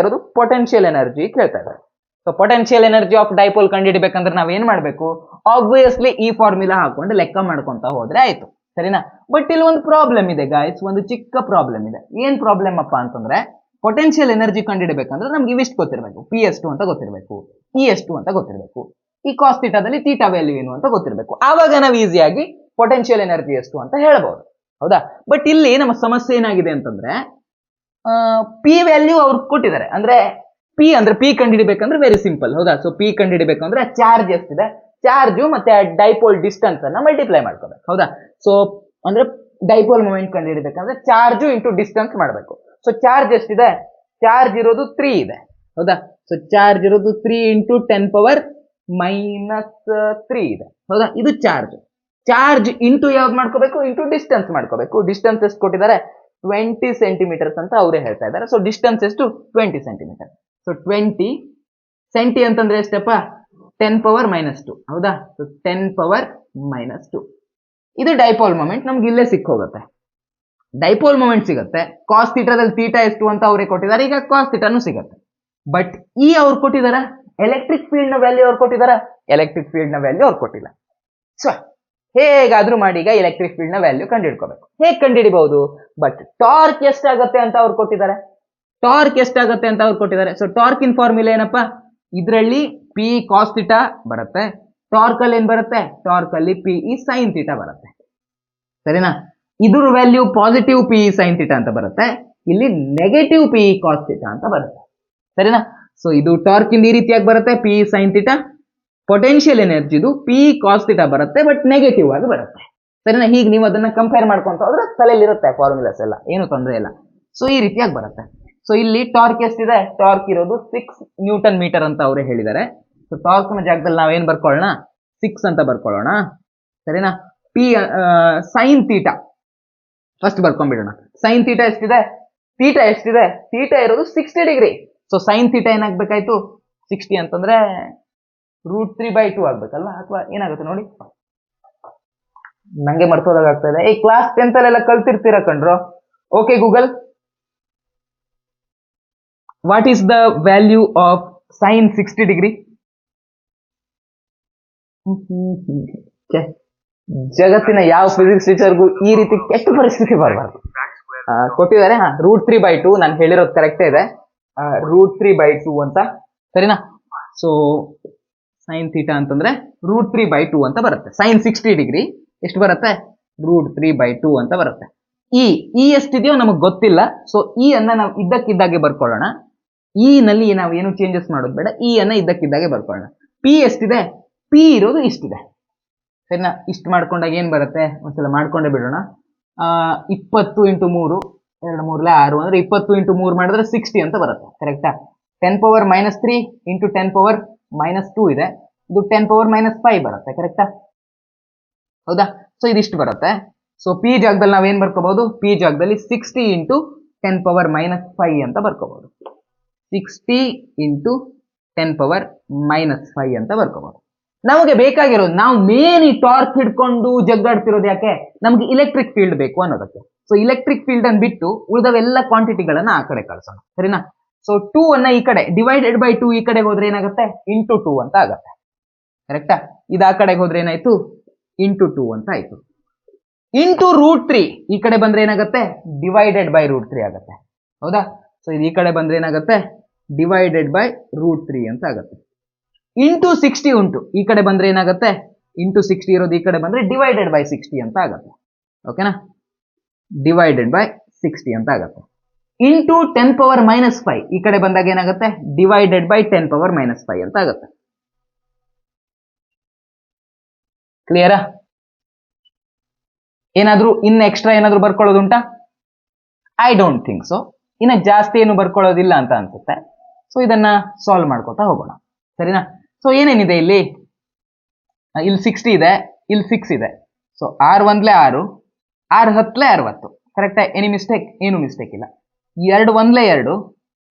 ಇರೋದು ಪೊಟೆನ್ಶಿಯಲ್ ಎನರ್ಜಿ ಕೇಳ್ತಾ ಇದ್ದಾರೆ. So potential energy of dipole ಕಂಡುಹಿಡಿಬೇಕಂದ್ರೆ ನಾವ್ ಏನ್ ಮಾಡ್ಬೇಕು, ಆಬ್ವಿಯಸ್ಲಿ ಈ ಫಾರ್ಮುಲಾ ಹಾಕೊಂಡು ಲೆಕ್ಕ ಮಾಡ್ಕೊಂತ ಹೋದ್ರೆ ಆಯ್ತು, ಸರಿನಾ? ಬಟ್ ಇಲ್ಲಿ ಒಂದು ಪ್ರಾಬ್ಲಮ್ ಇದೆ ಗಾಯ್ಸ್, ಒಂದು ಚಿಕ್ಕ ಪ್ರಾಬ್ಲಮ್ ಇದೆ. ಏನ್ ಪ್ರಾಬ್ಲಮ್ ಅಪ್ಪ ಅಂತಂದ್ರೆ, ಪೊಟೆನ್ಶಿಯಲ್ ಎನರ್ಜಿ ಕಂಡುಹಿಡಬೇಕಂದ್ರೆ ನಮ್ಗೆ ಇವಿಷ್ಟು ಗೊತ್ತಿರಬೇಕು, ಪಿ ಎಷ್ಟು ಅಂತ ಗೊತ್ತಿರಬೇಕು, ಇ ಎಷ್ಟು ಅಂತ ಗೊತ್ತಿರಬೇಕು, ಈ ಕಾಸ್ ಥೀಟಾದಲ್ಲಿ ಥೀಟಾ ವ್ಯಾಲ್ಯೂ ಏನು ಅಂತ ಗೊತ್ತಿರಬೇಕು. ಆವಾಗ ನಾವು ಈಸಿಯಾಗಿ ಪೊಟೆನ್ಶಿಯಲ್ ಎನರ್ಜಿ ಎಷ್ಟು ಅಂತ ಹೇಳ್ಬಹುದು, ಹೌದಾ? ಬಟ್ ಇಲ್ಲಿ ನಮ್ಮ ಸಮಸ್ಯೆ ಏನಾಗಿದೆ ಅಂತಂದ್ರೆ, ಪಿ ವ್ಯಾಲ್ಯೂ ಅವ್ರು ಕೊಟ್ಟಿದ್ದಾರೆ. ಅಂದ್ರೆ ಪಿ ಕಂಡುಹಿಡಿಬೇಕಂದ್ರೆ ವೆರಿ ಸಿಂಪಲ್, ಹೌದಾ? ಸೊ ಪಿ ಕಂಡುಹಿಡಿಬೇಕಂದ್ರೆ ಚಾರ್ಜ್ ಎಷ್ಟಿದೆ, ಚಾರ್ಜ್ ಮತ್ತೆ ಡೈಪೋಲ್ ಡಿಸ್ಟೆನ್ಸ್ ಅನ್ನ ಮಲ್ಟಿಪ್ಲೈ ಮಾಡ್ಕೋಬೇಕು, ಹೌದಾ? ಸೊ ಅಂದ್ರೆ ಡೈಪೋಲ್ ಮೂಮೆಂಟ್ ಕಂಡುಹಿಡಿಬೇಕಂದ್ರೆ ಚಾರ್ಜ್ ಇಂಟು ಡಿಸ್ಟೆನ್ಸ್ ಮಾಡಬೇಕು. ಸೊ ಚಾರ್ಜ್ ಎಷ್ಟಿದೆ, ಚಾರ್ಜ್ ಇರೋದು 3 ಇದೆ, ಹೌದಾ? ಸೊ ಚಾರ್ಜ್ ಇರೋದು 3 × 10⁻³ ಇದೆ, ಹೌದಾ? ಇದು ಚಾರ್ಜ್ ಇಂಟು ಯಾವ್ದು ಮಾಡ್ಕೋಬೇಕು, ಇಂಟು ಡಿಸ್ಟೆನ್ಸ್ ಮಾಡ್ಕೋಬೇಕು. ಡಿಸ್ಟೆನ್ಸ್ ಎಷ್ಟು ಕೊಟ್ಟಿದ್ದಾರೆ, 20 ಸೆಂಟಿಮೀಟರ್ಸ್ ಅಂತ ಅವರೇ ಹೇಳ್ತಾ ಇದ್ದಾರೆ. ಸೊ ಡಿಸ್ಟೆನ್ಸ್ ಎಷ್ಟು, 20 ಸೆಂಟಿಮೀಟರ್. ಸೊ 20 ಸೆಂಟಿ ಅಂತಂದ್ರೆ ಎಷ್ಟಪ್ಪ, 10⁻², ಹೌದಾ? ಸೊ 10⁻². ಇದು ಡೈಪೋಲ್ ಮೊಮೆಂಟ್, ನಮ್ಗೆ ಇಲ್ಲೇ ಸಿಕ್ಕೋಗುತ್ತೆ. ಡೈಪೋಲ್ ಮೊಮೆಂಟ್ ಸಿಗುತ್ತೆ. ಕಾಸ್ ಥೀಟಾದಲ್ಲಿ ಥೀಟಾ ಎಷ್ಟು ಅಂತ ಅವರೇ ಕೊಟ್ಟಿದ್ದಾರೆ, ಈಗ ಕಾಸ್ ಥೀಟಾನು ಸಿಗುತ್ತೆ. ಬಟ್ ಈ ಅವ್ರು ಕೊಟ್ಟಿದಾರ, ಎಲೆಕ್ಟ್ರಿಕ್ ಫೀಲ್ಡ್ ನ ವ್ಯಾಲ್ಯೂ ಅವ್ರು ಕೊಟ್ಟಿದಾರ, ಎಲೆಕ್ಟ್ರಿಕ್ ಫೀಲ್ಡ್ ನ ವ್ಯಾಲ್ಯೂ ಅವ್ರು ಕೊಟ್ಟಿಲ್ಲ. ಸೊ ಹೇಗಾದ್ರೂ ಮಾಡಿ ಈಗ ಎಲೆಕ್ಟ್ರಿಕ್ ಫೀಲ್ಡ್ ನ ವ್ಯಾಲ್ಯೂ ಕಂಡುಹಿಡ್ಕೋಬೇಕು. ಹೇಗೆ ಕಂಡುಹಿಡಿಬಹುದು, ಬಟ್ ಟಾರ್ಕ್ ಎಷ್ಟಾಗತ್ತೆ ಅಂತ ಅವ್ರು ಕೊಟ್ಟಿದ್ದಾರೆ, ಸೊ ಟಾರ್ಕ್ ಇನ್ ಫಾರ್ಮುಲಾ ಏನಪ್ಪಾ, ಇದರಲ್ಲಿ ಪಿ ಕಾಸ್ ಥೀಟಾ ಬರುತ್ತೆ, ಟಾರ್ಕ್ ಅಲ್ಲಿ ಏನ್ ಬರುತ್ತೆ, ಟಾರ್ಕ್ ಅಲ್ಲಿ ಪಿ ಇ ಸೈನ್ ಥೀಟಾ ಬರುತ್ತೆ, ಸರಿನಾ? ಇದ್ರ value positive P E sine theta ಅಂತ ಬರುತ್ತೆ, ಇಲ್ಲಿ negative P E cos theta ಅಂತ ಬರುತ್ತೆ, ಸರಿನಾ? ಸೊ ಇದು ಟಾರ್ಕ್ ಇಂದ ಈ ರೀತಿಯಾಗಿ ಬರುತ್ತೆ, P E sine theta. Potential ಎನರ್ಜಿದು ಪಿ ಕಾಸ್ ಥೀಟಾ ಬರುತ್ತೆ, ಬಟ್ ನೆಗೆಟಿವ್ ಆಗಿ ಬರುತ್ತೆ, ಸರಿನಾ? ಹೀಗೆ ನೀವು ಅದನ್ನ ಕಂಪೇರ್ ಮಾಡ್ಕೊಂತ ಹೋದ್ರೆ ತಲೆಯಲ್ಲಿ ಇರುತ್ತೆ ಫಾರ್ಮುಲಾಸ್ ಎಲ್ಲ, ಏನು ತೊಂದರೆ ಇಲ್ಲ. ಸೊ ಈ ರೀತಿಯಾಗಿ ಬರುತ್ತೆ. ಸೊ ಇಲ್ಲಿ ಟಾರ್ಕ್ ಎಷ್ಟಿದೆ, ಟಾರ್ಕ್ ಇರೋದು 6 ನ್ಯೂಟನ್ ಮೀಟರ್ ಅಂತ ಅವರೇ ಹೇಳಿದ್ದಾರೆ. ಸೊ ಟಾರ್ಕ್ ನ ಜಾಗದಲ್ಲಿ ನಾವೇನ್ ಬರ್ಕೊಳ್ಳೋಣ, 6 ಅಂತ ಬರ್ಕೊಳ್ಳೋಣ, ಸರಿನಾ? ಪಿ ಸೈನ್ ಥೀಟಾ ಫಸ್ಟ್ ಬರ್ಕೊಂಡ್ಬಿಡೋಣ. ಸೈನ್ ಥೀಟಾ ಎಷ್ಟಿದೆ, ಥೀಟಾ ಇರೋದು 60 ಡಿಗ್ರಿ. ಸೊ ಸೈನ್ ಥೀಟಾ ಏನಾಗ್ಬೇಕಾಯ್ತು, 60 ಅಂತಂದ್ರೆ √3/2 ಆಗ್ಬೇಕಲ್ಲ, ಅಥವಾ ಏನಾಗುತ್ತೆ ನೋಡಿ, ನಂಗೆ ಮರ್ತೋದಾಗ ಆಗ್ತಾ ಇದೆ. ಕ್ಲಾಸ್ 10th ಅಲ್ಲೆಲ್ಲ ಕಲ್ತಿರ್ತೀರಾ ಕಣ್ರು. Okay Google, what is the value of sine 60 degree? ಜಗತ್ತಿನ ಯಾವ ಫಿಸಿಕ್ಸ್ ಟೀಚರ್ಗೂ ಈ ರೀತಿ ಕೆಟ್ಟ ಪರಿಸ್ಥಿತಿ ಬರಬಾರ್ದು. ಕೊಟ್ಟಿದ್ದಾರೆ, √3/2, ನಾನು ಹೇಳಿರೋದು ಕರೆಕ್ಟೇ ಇದೆ, √3/2 ಅಂತ, ಸರಿನಾ? ಸೊ ಸೈನ್ ಥೀಟಾ ಅಂತಂದ್ರೆ √3/2 ಅಂತ ಬರುತ್ತೆ. ಸೈನ್ 60 ಡಿಗ್ರಿ ಎಷ್ಟು ಬರುತ್ತೆ, √3/2 ಅಂತ ಬರುತ್ತೆ. ಇ ಎಷ್ಟಿದೆಯೋ ನಮಗೆ ಗೊತ್ತಿಲ್ಲ. ಸೊ ಇ ಅನ್ನ ನಾವು ಇದ್ದಕ್ಕಿದ್ದಾಗೆ ಬರ್ಕೊಳ್ಳೋಣ. ಇ ನಲ್ಲಿ ನಾವು ಏನು ಚೇಂಜಸ್ ಮಾಡೋದು ಬೇಡ, ಇ ಅನ್ನ ಇದ್ದಕ್ಕಿದ್ದಾಗೆ ಬರ್ಕೊಳ್ಳೋಣ. ಪಿ ಎಷ್ಟಿದೆ, ಪಿ ಇರೋದು ಇಷ್ಟಿದೆ, ಸರಿನಾ? ಇಷ್ಟು ಮಾಡ್ಕೊಂಡಾಗ ಏನ್ ಬರುತ್ತೆ, ಒಂದ್ಸಲ ಮಾಡ್ಕೊಂಡೇ ಬಿಡೋಣ. 20 × 3, 2 3 6 ಅಂದ್ರೆ 20 × 3 ಮಾಡಿದ್ರೆ 60 ಅಂತ ಬರುತ್ತೆ, ಕರೆಕ್ಟಾ? 10⁻³ × 10⁻² ಇದೆ, ಇದು 10⁻5 ಬರುತ್ತೆ, ಕರೆಕ್ಟಾ? ಹೌದಾ? ಸೊ ಇದಿಷ್ಟು ಬರುತ್ತೆ. ಸೊ ಪಿ ಜಾಗದಲ್ಲಿ ನಾವೇನ್ ಬರ್ಕೋಬಹುದು, ಪಿ ಜಾಗದಲ್ಲಿ 60 × 10⁻5 ಅಂತ ಬರ್ಕೋಬಹುದು, 60 × 10⁻5 ಅಂತ ಬರ್ಕೋಬಹುದು. ನಮಗೆ ಬೇಕಾಗಿರೋದು, ನಾವು ಮೇನ್ ಈ ಟಾರ್ಕ್ ಹಿಡ್ಕೊಂಡು ಜಗ್ಗಾಡ್ತಿರೋದು ಯಾಕೆ, ನಮ್ಗೆ ಇಲೆಕ್ಟ್ರಿಕ್ ಫೀಲ್ಡ್ ಬೇಕು ಅನ್ನೋದಕ್ಕೆ. ಸೊ ಇಲೆಕ್ಟ್ರಿಕ್ ಫೀಲ್ಡ್ ಅನ್ನು ಬಿಟ್ಟು ಉಳಿದವೆಲ್ಲ ಕ್ವಾಂಟಿಟಿಗಳನ್ನ ಆ ಕಡೆ ಕಳ್ಸೋಣ, ಸರಿನಾ? ಸೊ 2 ಅನ್ನ ಈ ಕಡೆ /2 ಈ ಕಡೆ ಹೋದ್ರೆ ಏನಾಗುತ್ತೆ, × 2 ಅಂತ ಆಗತ್ತೆ, ಕರೆಕ್ಟಾ? ಇದು ಆ ಕಡೆಗೆ ಹೋದ್ರೆ ಏನಾಯ್ತು, × 2 ಅಂತ ಆಯ್ತು. √3 ಈ ಕಡೆ ಬಂದ್ರೆ ಏನಾಗುತ್ತೆ, /√3 ಆಗುತ್ತೆ, ಹೌದಾ? ಸೊ ಇದು ಈ ಕಡೆ ಬಂದ್ರೆ ಏನಾಗುತ್ತೆ, /√3 ಅಂತ ಆಗುತ್ತೆ. × 60 ಉಂಟು, ಈ ಕಡೆ ಬಂದ್ರೆ ಏನಾಗುತ್ತೆ, × 60 ಇರೋದು ಈ ಕಡೆ ಬಂದ್ರೆ /60 ಅಂತ ಆಗುತ್ತೆ, ಓಕೆನಾ? /60 ಅಂತ ಆಗುತ್ತೆ. × 10⁻5 ಈ ಕಡೆ ಬಂದಾಗ ಏನಾಗುತ್ತೆ, /10⁻5 ಅಂತ ಆಗುತ್ತೆ. ಕ್ಲಿಯರಾ? ಏನಾದ್ರೂ ಇನ್ನು ಎಕ್ಸ್ಟ್ರಾ ಏನಾದ್ರೂ ಬರ್ಕೊಳ್ಳೋದುಂಟಾ? I don't think so. ಇನ್ನ ಜಾಸ್ತಿ ಏನು ಬರ್ಕೊಳ್ಳೋದಿಲ್ಲ ಅಂತ ಅನ್ಸುತ್ತೆ. ಸೊ ಇದನ್ನ ಸಾಲ್ವ್ ಮಾಡ್ಕೋತಾ ಹೋಗೋಣ, ಸರಿನಾ? ಸೊ ಏನೇನಿದೆ ಇಲ್ಲಿ 60 ಇದೆ, ಇಲ್ಲಿ 6 ಇದೆ. ಸೊ 6 1 6, 6 10 60. ಕರೆಕ್ಟಾ? Any mistake? ಏನು ಮಿಸ್ಟೇಕ್ ಇಲ್ಲ. 2 1 2,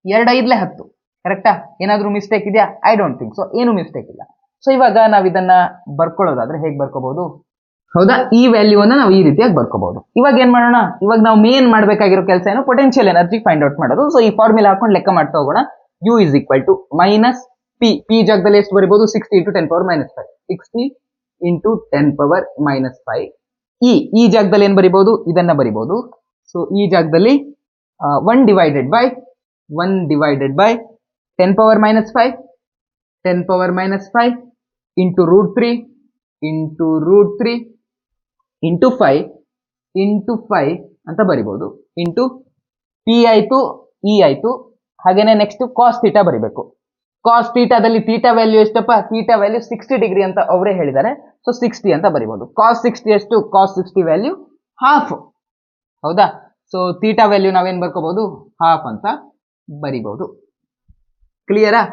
2 5 10. ಕರೆಕ್ಟಾ? ಏನಾದ್ರೂ ಮಿಸ್ಟೇಕ್ ಇದೆಯಾ? I don't think so. ಏನು ಮಿಸ್ಟೇಕ್ ಇಲ್ಲ. ಸೊ ಇವಾಗ ನಾವ್ ಇದನ್ನ ಬರ್ಕೊಳ್ಳೋದಾದ್ರೆ ಹೇಗೆ ಬರ್ಕೋಬಹುದು? ಹೌದಾ, ಈ ವ್ಯಾಲ್ಯೂನ ನಾವು ಈ ರೀತಿಯಾಗಿ ಬರ್ಕೋಬಹುದು. ಇವಾಗ ಏನ್ ಮಾಡೋಣ? ಇವಾಗ ನಾವು ಮೇನ್ ಮಾಡ್ಬೇಕಾಗಿರೋ ಕೆಲಸ ಏನು? ಪೊಟೆನ್ಶಿಯಲ್ ಎನರ್ಜಿ ಫೈಂಡ್ ಔಟ್ ಮಾಡೋದು. ಸೊ ಈ ಫಾರ್ಮುಲಾ ಹಾಕೊಂಡು ಲೆಕ್ಕ ಮಾಡ್ತಾ ಹೋಗೋಣ. U is equal to minus P. P ಜಾಗದಲ್ಲಿ ಎಷ್ಟು ಬರಿಬಹುದು? 60 into 10 power minus 5. 60 into 10 power minus 5. ಈ ಜಾಗದಲ್ಲಿ ಏನ್ ಬರಿಬಹುದು? ಇದನ್ನ ಬರಿಬಹುದು. ಸೊ ಈ ಜಾಗದಲ್ಲಿ 1 divided by 10 power minus 5, 10 power minus 5 into root 3 into 5 ಅಂತ ಬರಿಬಹುದು. ಇಂಟು P ಆಯ್ತು, E ಆಯ್ತು. ಹಾಗೇನೆ ನೆಕ್ಸ್ಟ್ ಕಾಸ್ ಥೀಟಾ ಬರಿಬೇಕು. ಕಾಸ್ ಥೀಟಾದಲ್ಲಿ ಥೀಟಾ ವ್ಯಾಲ್ಯೂ ಎಷ್ಟಪ್ಪ? ಥೀಟಾ ವ್ಯಾಲ್ಯೂ 60 ಡಿಗ್ರಿ ಅಂತ ಅವರೇ ಹೇಳಿದ್ದಾರೆ. ಸೊ 60 ಅಂತ ಬರಿಬಹುದು. ಕಾಸ್ 60 ಎಷ್ಟು? ಕಾಸ್ 60 ವ್ಯಾಲ್ಯೂ ಹಾಫ್. ಹೌದಾ? ಸೊ ಥೀಟಾ ವ್ಯಾಲ್ಯೂ ನಾವೇನ್ ಬರ್ಕೋಬಹುದು? ಹಾಫ್ ಅಂತ ಬರಿಬಹುದು. ಕ್ಲಿಯರಾ?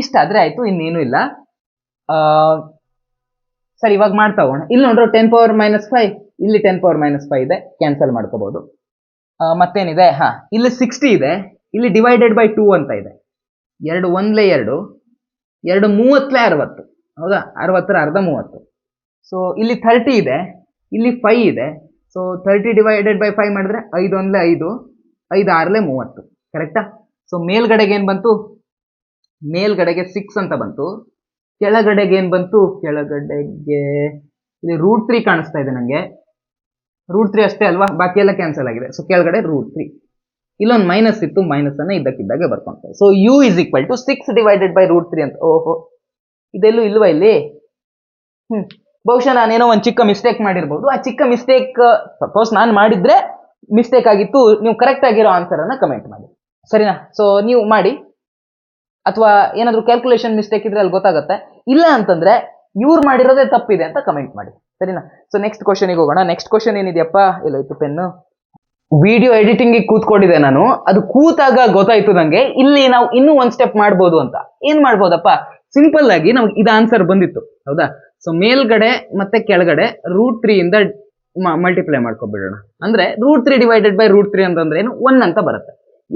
ಇಷ್ಟಾದ್ರೆ ಆಯ್ತು, ಇನ್ನೇನು ಇಲ್ಲ. ಸರಿ, ಇವಾಗ ಮಾಡ್ತಾ ಹೋಗೋಣ. ಇಲ್ಲಿ ನೋಡ್ರು 10 power minus 5, ಇಲ್ಲಿ 10 power minus 5 ಇದೆ, ಕ್ಯಾನ್ಸಲ್ ಮಾಡ್ಕೋಬಹುದು. ಮತ್ತೇನಿದೆ? ಇಲ್ಲಿ 60 ಇದೆ, ಇಲ್ಲಿ ಡಿವೈಡೆಡ್ ಬೈ 2 ಅಂತ ಇದೆ. 2 1 2, 2 30 60. ಹೌದಾ? 60 ಅರ್ಧ 30. ಸೊ ಇಲ್ಲಿ 30 ಇದೆ, ಇಲ್ಲಿ 5 ಇದೆ. ಸೊ 30 ಡಿವೈಡೆಡ್ ಬೈ 5 ಮಾಡಿದ್ರೆ 5 1 5, 5 6 30. ಕರೆಕ್ಟಾ? ಸೊ ಮೇಲ್ಗಡೆಗೆ ಏನ್ ಬಂತು? ಮೇಲ್ಗಡೆಗೆ 6 ಅಂತ ಬಂತು. ಕೆಳಗಡೆಗೆ ಏನ್ ಬಂತು? ಕೆಳಗಡೆಗೆ ಇಲ್ಲಿ ರೂಟ್ 3 ಕಾಣಿಸ್ತಾ ಇದೆ ನಂಗೆ. ರೂಟ್ 3 ಅಷ್ಟೇ ಅಲ್ವಾ? ಬಾಕಿ ಎಲ್ಲ ಕ್ಯಾನ್ಸಲ್ ಆಗಿದೆ. ಸೊ ಕೆಳಗಡೆ ರೂಟ್ 3. ಇಲ್ಲೊಂದು ಮೈನಸ್ ಇತ್ತು, ಮೈನಸ್ ಅನ್ನ ಇದ್ದಕ್ಕಿದ್ದಾಗೆ ಬರ್ಕೊಂತಾರೆ. So U is equal to 6 divided by root 3 ಅಂತ. ಓಹೋ, ಇದೆಲ್ಲೂ ಇಲ್ವಾ ಇಲ್ಲಿ? ಬಹುಶಃ ನಾನೇನೋ ಒಂದು ಚಿಕ್ಕ ಮಿಸ್ಟೇಕ್ ಮಾಡಿರ್ಬೋದು. ಆ ಚಿಕ್ಕ ಮಿಸ್ಟೇಕ್ ಸಪೋಸ್ ನಾನು ಮಾಡಿದ್ರೆ ಮಿಸ್ಟೇಕ್ ಆಗಿತ್ತು, ನೀವು ಕರೆಕ್ಟ್ ಆಗಿರೋ ಆನ್ಸರ್ ಅನ್ನ ಕಮೆಂಟ್ ಮಾಡಿ, ಸರಿನಾ? ಸೊ ನೀವು ಮಾಡಿ, ಅಥವಾ ಏನಾದ್ರು ಕ್ಯಾಲ್ಕುಲೇಷನ್ ಮಿಸ್ಟೇಕ್ ಇದ್ರೆ ಅಲ್ಲಿ ಗೊತ್ತಾಗುತ್ತೆ. ಇಲ್ಲ ಅಂತಂದ್ರೆ ಇವ್ರು ಮಾಡಿರೋದೇ ತಪ್ಪಿದೆ ಅಂತ ಕಮೆಂಟ್ ಮಾಡಿ, ಸರಿನಾ? ಸೊ ನೆಕ್ಸ್ಟ್ ಕ್ವಶನ್ಗೆ ಹೋಗೋಣ. ನೆಕ್ಸ್ಟ್ ಕ್ವಶನ್ ಏನಿದೆಯಪ್ಪ? ಎಲ್ಲೋಯ್ತು ಪೆನ್ನು? ವಿಡಿಯೋ ಎಡಿಟಿಂಗ್ ಕೂತ್ಕೊಂಡಿದೆ ನಾನು. ಅದು ಕೂತಾಗ ಗೊತ್ತಾಯ್ತು ನಂಗೆ ಇಲ್ಲಿ ನಾವು ಇನ್ನೂ ಒಂದ್ ಸ್ಟೆಪ್ ಮಾಡ್ಬೋದು ಅಂತ. ಏನ್ ಮಾಡ್ಬೋದಪ್ಪ? ಸಿಂಪಲ್ ಆಗಿ ನಮ್ಗೆ ಇದು ಆನ್ಸರ್ ಬಂದಿತ್ತು, ಹೌದಾ? ಸೊ ಮೇಲ್ಗಡೆ ಮತ್ತೆ ಕೆಳಗಡೆ ರೂಟ್ 3 ಇಂದ ಮಲ್ಟಿಪ್ಲೈ ಮಾಡ್ಕೊಬಿಡೋಣ. ಅಂದ್ರೆ ರೂಟ್ 3 ಡಿವೈಡೆಡ್ ಬೈ ರೂಟ್ 3 ಅಂತಂದ್ರೆ ಏನು? 1 ಅಂತ ಬರುತ್ತೆ.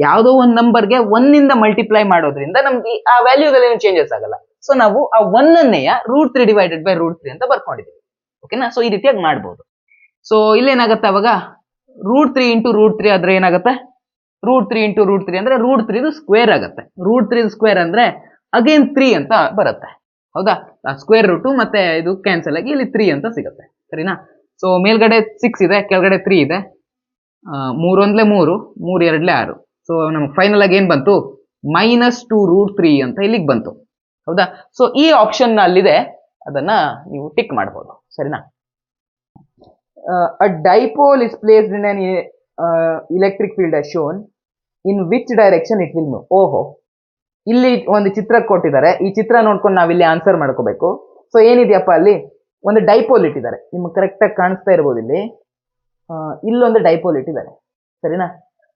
ಯಾವುದೋ ಒಂದು ನಂಬರ್ಗೆ 1 ಇಂದ ಮಲ್ಟಿಪ್ಲೈ ಮಾಡೋದ್ರಿಂದ ನಮ್ಗೆ ಆ ವ್ಯಾಲ್ಯೂದಲ್ಲಿ ಏನು ಚೇಂಜಸ್ ಆಗಲ್ಲ. ಸೊ ನಾವು ಆ 1 ಅನ್ನೆಯ ರೂಟ್ 3 ಡಿವೈಡೆಡ್ ಬೈ ರೂಟ್ 3 ಅಂತ ಬರ್ಕೊಂಡಿದ್ದೀವಿ. ಓಕೆನಾ? ಸೊ ಈ ರೀತಿಯಾಗಿ ಮಾಡ್ಬೋದು. ಸೊ ಇಲ್ಲೇನಾಗತ್ತೆ ಅವಾಗ? ರೂಟ್ 3 ಇಂಟು ರೂಟ್ 3 ಆದ್ರೆ ಏನಾಗುತ್ತೆ? ರೂಟ್ 3 ಇಂಟು ರೂಟ್ 3 ಅಂದ್ರೆ ರೂಟ್ 3 ಸ್ಕ್ವೇರ್ ಆಗುತ್ತೆ. ರೂಟ್ 3 ಸ್ಕ್ವೇರ್ ಅಂದ್ರೆ ಅಗೇನ್ 3 ಅಂತ ಬರುತ್ತೆ, ಹೌದಾ? ಸ್ಕ್ವೇರ್ ರೂಟ್ ಮತ್ತೆ ಇದು ಕ್ಯಾನ್ಸಲ್ ಆಗಿ ಇಲ್ಲಿ 3 ಅಂತ ಸಿಗುತ್ತೆ, ಸರಿನಾ? ಸೊ ಮೇಲ್ಗಡೆ 6 ಇದೆ, ಕೆಳಗಡೆ 3 ಇದೆ. 3 1 3, 3 2 6. ಸೊ ನಮ್ಗೆ ಫೈನಲ್ ಆಗಿ ಏನ್ ಬಂತು? -2 ರೂಟ್ 3 ಅಂತ ಇಲ್ಲಿಗೆ ಬಂತು, ಹೌದಾ? ಸೊ ಈ ಆಪ್ಷನ್ ಅಲ್ಲಿದೆ, ಅದನ್ನ ನೀವು ಟಿಕ್ ಮಾಡಬಹುದು, ಸರಿನಾ? A dipole is placed in an electric field as shown. In which direction it will move? ಓಹೋ, ಇಲ್ಲಿ ಒಂದು ಚಿತ್ರ ಕೊಟ್ಟಿದ್ದಾರೆ. ಈ ಚಿತ್ರ ನೋಡ್ಕೊಂಡು ನಾವಿಲ್ಲಿ ಆನ್ಸರ್ ಮಾಡ್ಕೋಬೇಕು. ಸೊ ಏನಿದೆಯಪ್ಪ? ಅಲ್ಲಿ ಒಂದು ಡೈಪೋಲ್ ಇಟ್ಟಿದ್ದಾರೆ. ನಿಮ್ಗೆ ಕರೆಕ್ಟ್ ಆಗಿ ಕಾಣಿಸ್ತಾ ಇರ್ಬೋದು. ಇಲ್ಲಿ ಇಲ್ಲೊಂದು ಡೈಪೋಲ್ ಇಟ್ಟಿದ್ದಾರೆ, ಸರಿನಾ?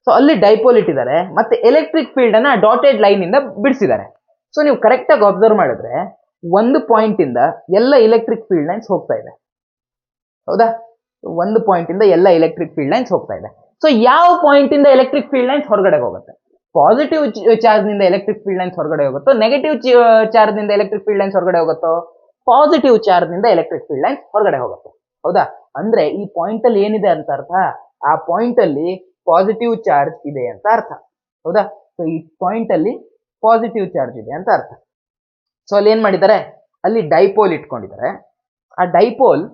ಸೊ ಅಲ್ಲಿ ಡೈಪೋಲ್ ಇಟ್ಟಿದ್ದಾರೆ, ಮತ್ತೆ ಎಲೆಕ್ಟ್ರಿಕ್ ಫೀಲ್ಡ್ ಅನ್ನ ಡಾಟೆಡ್ ಲೈನ್ ಇಂದ ಬಿಡಿಸಿದ್ದಾರೆ. ಸೊ ನೀವು ಕರೆಕ್ಟ್ ಆಗಿ ಅಬ್ಸರ್ವ್ ಮಾಡಿದ್ರೆ ಒಂದು ಪಾಯಿಂಟ್ ಇಂದ ಎಲ್ಲ ಎಲೆಕ್ಟ್ರಿಕ್ ಫೀಲ್ಡ್ ಲೈನ್ಸ್ ಹೋಗ್ತಾ ಇದೆ, ಹೌದಾ? ಒಂದು ಪಾಯಿಂಟ್ ಇಂದ ಎಲ್ಲ ಎಲೆಕ್ಟ್ರಿಕ್ ಫೀಲ್ಡ್ ಲೈನ್ಸ್ ಹೋಗ್ತಾ ಇದೆ. ಸೊ ಯಾವ ಪಾಯಿಂಟ್ ಇಂದ ಎಲೆಕ್ಟ್ರಿಕ್ ಫೀಲ್ಡ್ ಲೈನ್ಸ್ ಹೊರಗಡೆ ಹೋಗುತ್ತೆ? ಪಾಸಿಟಿವ್ ಚಾರ್ಜ್ ನಿಂದ ಎಲೆಕ್ಟ್ರಿಕ್ ಫೀಲ್ಡ್ ಲೈನ್ಸ್ ಹೊರಗಡೆ ಹೋಗುತ್ತೋ, ನೆಗೆಟಿವ್ ಚಾರ್ಜ್ ನಿಂದ ಎಲೆಕ್ಟ್ರಿಕ್ ಫೀಲ್ಡ್ ಲೈನ್ಸ್ ಹೊರಗಡೆ ಹೋಗುತ್ತೋ? ಪಾಸಿಟಿವ್ ಚಾರ್ಜ್ ನಿಂದ ಎಲೆಕ್ಟ್ರಿಕ್ ಫೀಲ್ಡ್ ಲೈನ್ಸ್ ಹೊರಗಡೆ ಹೋಗುತ್ತೆ, ಹೌದಾ? ಅಂದ್ರೆ ಈ ಪಾಯಿಂಟ್ ಅಲ್ಲಿ ಏನಿದೆ ಅಂತ ಅರ್ಥ? ಆ ಪಾಯಿಂಟ್ ಅಲ್ಲಿ ಪಾಸಿಟಿವ್ ಚಾರ್ಜ್ ಇದೆ ಅಂತ ಅರ್ಥ, ಹೌದಾ? ಸೊ ಈ ಪಾಯಿಂಟ್ ಅಲ್ಲಿ ಪಾಸಿಟಿವ್ ಚಾರ್ಜ್ ಇದೆ ಅಂತ ಅರ್ಥ. ಸೊ ಅಲ್ಲಿ ಏನ್ ಮಾಡಿದ್ದಾರೆ? ಅಲ್ಲಿ ಡೈಪೋಲ್ ಇಟ್ಕೊಂಡಿದ್ದಾರೆ. ಆ ಡೈಪೋಲ್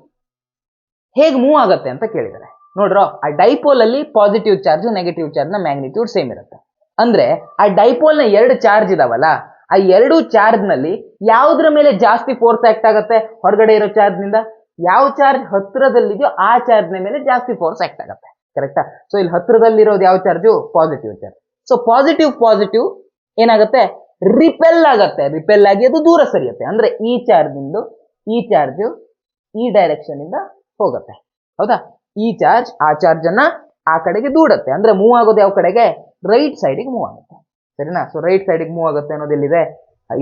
ಹೇಗೆ ಮೂವ್ ಆಗುತ್ತೆ ಅಂತ ಕೇಳಿದ್ದಾರೆ. ನೋಡ್ರೋ, ಆ ಡೈಪೋಲ್ ಅಲ್ಲಿ ಪಾಸಿಟಿವ್ ಚಾರ್ಜ್ ನೆಗೆಟಿವ್ ಚಾರ್ಜ್ ನ ಮ್ಯಾಗ್ನಿಟ್ಯೂಡ್ ಸೇಮ್ ಇರುತ್ತೆ. ಅಂದ್ರೆ ಆ ಡೈಪೋಲ್ ನ 2 ಚಾರ್ಜ್ ಇದಾವಲ್ಲ, ಆ 2 ಚಾರ್ಜ್ ನಲ್ಲಿ ಯಾವ್ದ್ರ ಮೇಲೆ ಜಾಸ್ತಿ ಫೋರ್ಸ್ ಆಕ್ಟ್ ಆಗುತ್ತೆ? ಹೊರಗಡೆ ಇರೋ ಚಾರ್ಜ್ ನಿಂದ. ಯಾವ ಚಾರ್ಜ್ ಹತ್ರದಲ್ಲಿದೆಯೋ ಆ ಚಾರ್ಜ್ ನ ಮೇಲೆ ಜಾಸ್ತಿ ಫೋರ್ಸ್ ಆಕ್ಟ್ ಆಗುತ್ತೆ, ಕರೆಕ್ಟಾ? ಸೊ ಇಲ್ಲಿ ಹತ್ರದಲ್ಲಿರೋದು ಯಾವ charge? Positive charge. So positive ಏನಾಗುತ್ತೆ? ರಿಪೆಲ್ ಆಗತ್ತೆ. ರಿಪೆಲ್ ಆಗಿ ಅದು ದೂರ ಸರಿಯುತ್ತೆ. ಅಂದ್ರೆ ಈ ಚಾರ್ಜ್ ನಿಂದು ಈ ಚಾರ್ಜ್ ಈ ಡೈರೆಕ್ಷನ್ ಇಂದ ಹೋಗುತ್ತೆ, ಹೌದಾ? ಈ ಚಾರ್ಜ್ ಆ ಚಾರ್ಜ್ ಅನ್ನ ಆ ಕಡೆಗೆ ದೂಡುತ್ತೆ. ಅಂದ್ರೆ ಮೂವ್ ಆಗೋದು ಯಾವ ಕಡೆಗೆ? ರೈಟ್ ಸೈಡಿಗೆ ಮೂವ್ ಆಗುತ್ತೆ. ಸರಿನಾ? ಸೊ ರೈಟ್ ಸೈಡಿಗೆ ಮೂವ್ ಆಗುತ್ತೆ ಅನ್ನೋದು ಎಲ್ಲಿದೆ?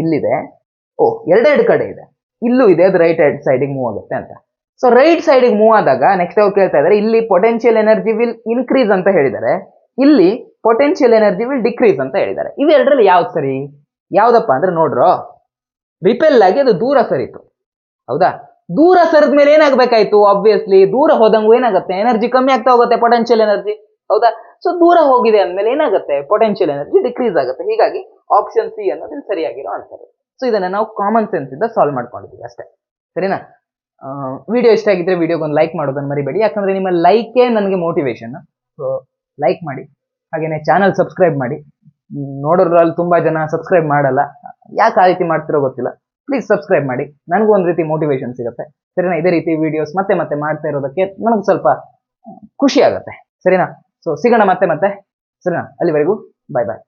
ಇಲ್ಲಿದೆ. ಓ, ಎರಡೆರಡು ಕಡೆ ಇದೆ. ಇಲ್ಲೂ ಇದೆ, ಅದು ರೈಟ್ ಸೈಡಿಗೆ ಮೂವ್ ಆಗುತ್ತೆ ಅಂತ. ಸೊ ರೈಟ್ ಸೈಡಿಗೆ ಮೂವ್ ಆದಾಗ ನೆಕ್ಸ್ಟ್ ಅವ್ರು ಕೇಳ್ತಾ ಇದ್ದಾರೆ, ಇಲ್ಲಿ ಪೊಟೆನ್ಷಿಯಲ್ ಎನರ್ಜಿ ವಿಲ್ ಇನ್ಕ್ರೀಸ್ ಅಂತ ಹೇಳಿದ್ದಾರೆ, ಇಲ್ಲಿ ಪೊಟೆನ್ಷಿಯಲ್ ಎನರ್ಜಿ ವಿಲ್ ಡಿಕ್ರೀಸ್ ಅಂತ ಹೇಳಿದ್ದಾರೆ. ಇವೆರಡರಲ್ಲಿ ಯಾವ್ದು ಸರಿ? ಯಾವ್ದಪ್ಪ ಅಂದ್ರೆ ನೋಡ್ರೋ, ರಿಪೆಲ್ ಆಗಿ ಅದು ದೂರ ಸರಿತು. ಹೌದಾ? ದೂರ ಸರಿದ ಮೇಲೆ ಏನಾಗಬೇಕಾಯ್ತು? ಆಬ್ವಿಯಸ್ಲಿ ದೂರ ಹೋದಂಗೂ ಏನಾಗುತ್ತೆ? ಎನರ್ಜಿ ಕಮ್ಮಿ ಆಗ್ತಾ ಹೋಗುತ್ತೆ, ಪೊಟೆನ್ಷಿಯಲ್ ಎನರ್ಜಿ. ಹೌದಾ? ಸೊ ದೂರ ಹೋಗಿದೆ ಅಂದ್ಮೇಲೆ ಏನಾಗುತ್ತೆ? ಪೊಟೆನ್ಷಿಯಲ್ ಎನರ್ಜಿ ಡಿಕ್ರೀಸ್ ಆಗುತ್ತೆ. ಹೀಗಾಗಿ ಆಪ್ಷನ್ ಸಿ ಅನ್ನೋದು ಸರಿಯಾಗಿರೋ ಆನ್ಸರ್. ಸೊ ಇದನ್ನ ನಾವು ಕಾಮನ್ ಸೆನ್ಸ್ ಇಂದ ಸಾಲ್ವ್ ಮಾಡ್ಕೊಂಡಿದ್ದೀವಿ ಅಷ್ಟೇ. ಸರಿನಾ? ವಿಡಿಯೋ ಇಷ್ಟ ಆಗಿದ್ರೆ ವಿಡಿಯೋಗೊಂದು ಲೈಕ್ ಮಾಡೋದನ್ನ ಮರಿಬೇಡಿ, ಯಾಕಂದ್ರೆ ನಿಮ್ಮ ಲೈಕೇ ನನಗೆ ಮೋಟಿವೇಶನ್. ಸೊ ಲೈಕ್ ಮಾಡಿ, ಹಾಗೇನೆ ಚಾನಲ್ ಸಬ್ಸ್ಕ್ರೈಬ್ ಮಾಡಿ. ನೋಡೋದ್ರಲ್ಲಿ ತುಂಬಾ ಜನ ಸಬ್ಸ್ಕ್ರೈಬ್ ಮಾಡಲ್ಲ, ಯಾಕೆ ಆ ರೀತಿ ಮಾಡ್ತಿರೋ ಗೊತ್ತಿಲ್ಲ. ಪ್ಲೀಸ್ ಸಬ್ಸ್ಕ್ರೈಬ್ ಮಾಡಿ, ನನಗೂ ಒಂದು ರೀತಿ ಮೋಟಿವೇಶನ್ ಸಿಗುತ್ತೆ. ಸರಿನಾ? ಇದೇ ರೀತಿ ವಿಡಿಯೋಸ್ ಮತ್ತೆ ಮತ್ತೆ ಮಾಡ್ತಾ ಇರೋದಕ್ಕೆ ನನಗೆ ಸ್ವಲ್ಪ ಖುಷಿ ಆಗುತ್ತೆ. ಸರಿನಾ? ಸೊ ಸಿಗೋಣ ಮತ್ತೆ. ಸರಿನಾ? ಅಲ್ಲಿವರೆಗೂ ಬಾಯ್ ಬಾಯ್.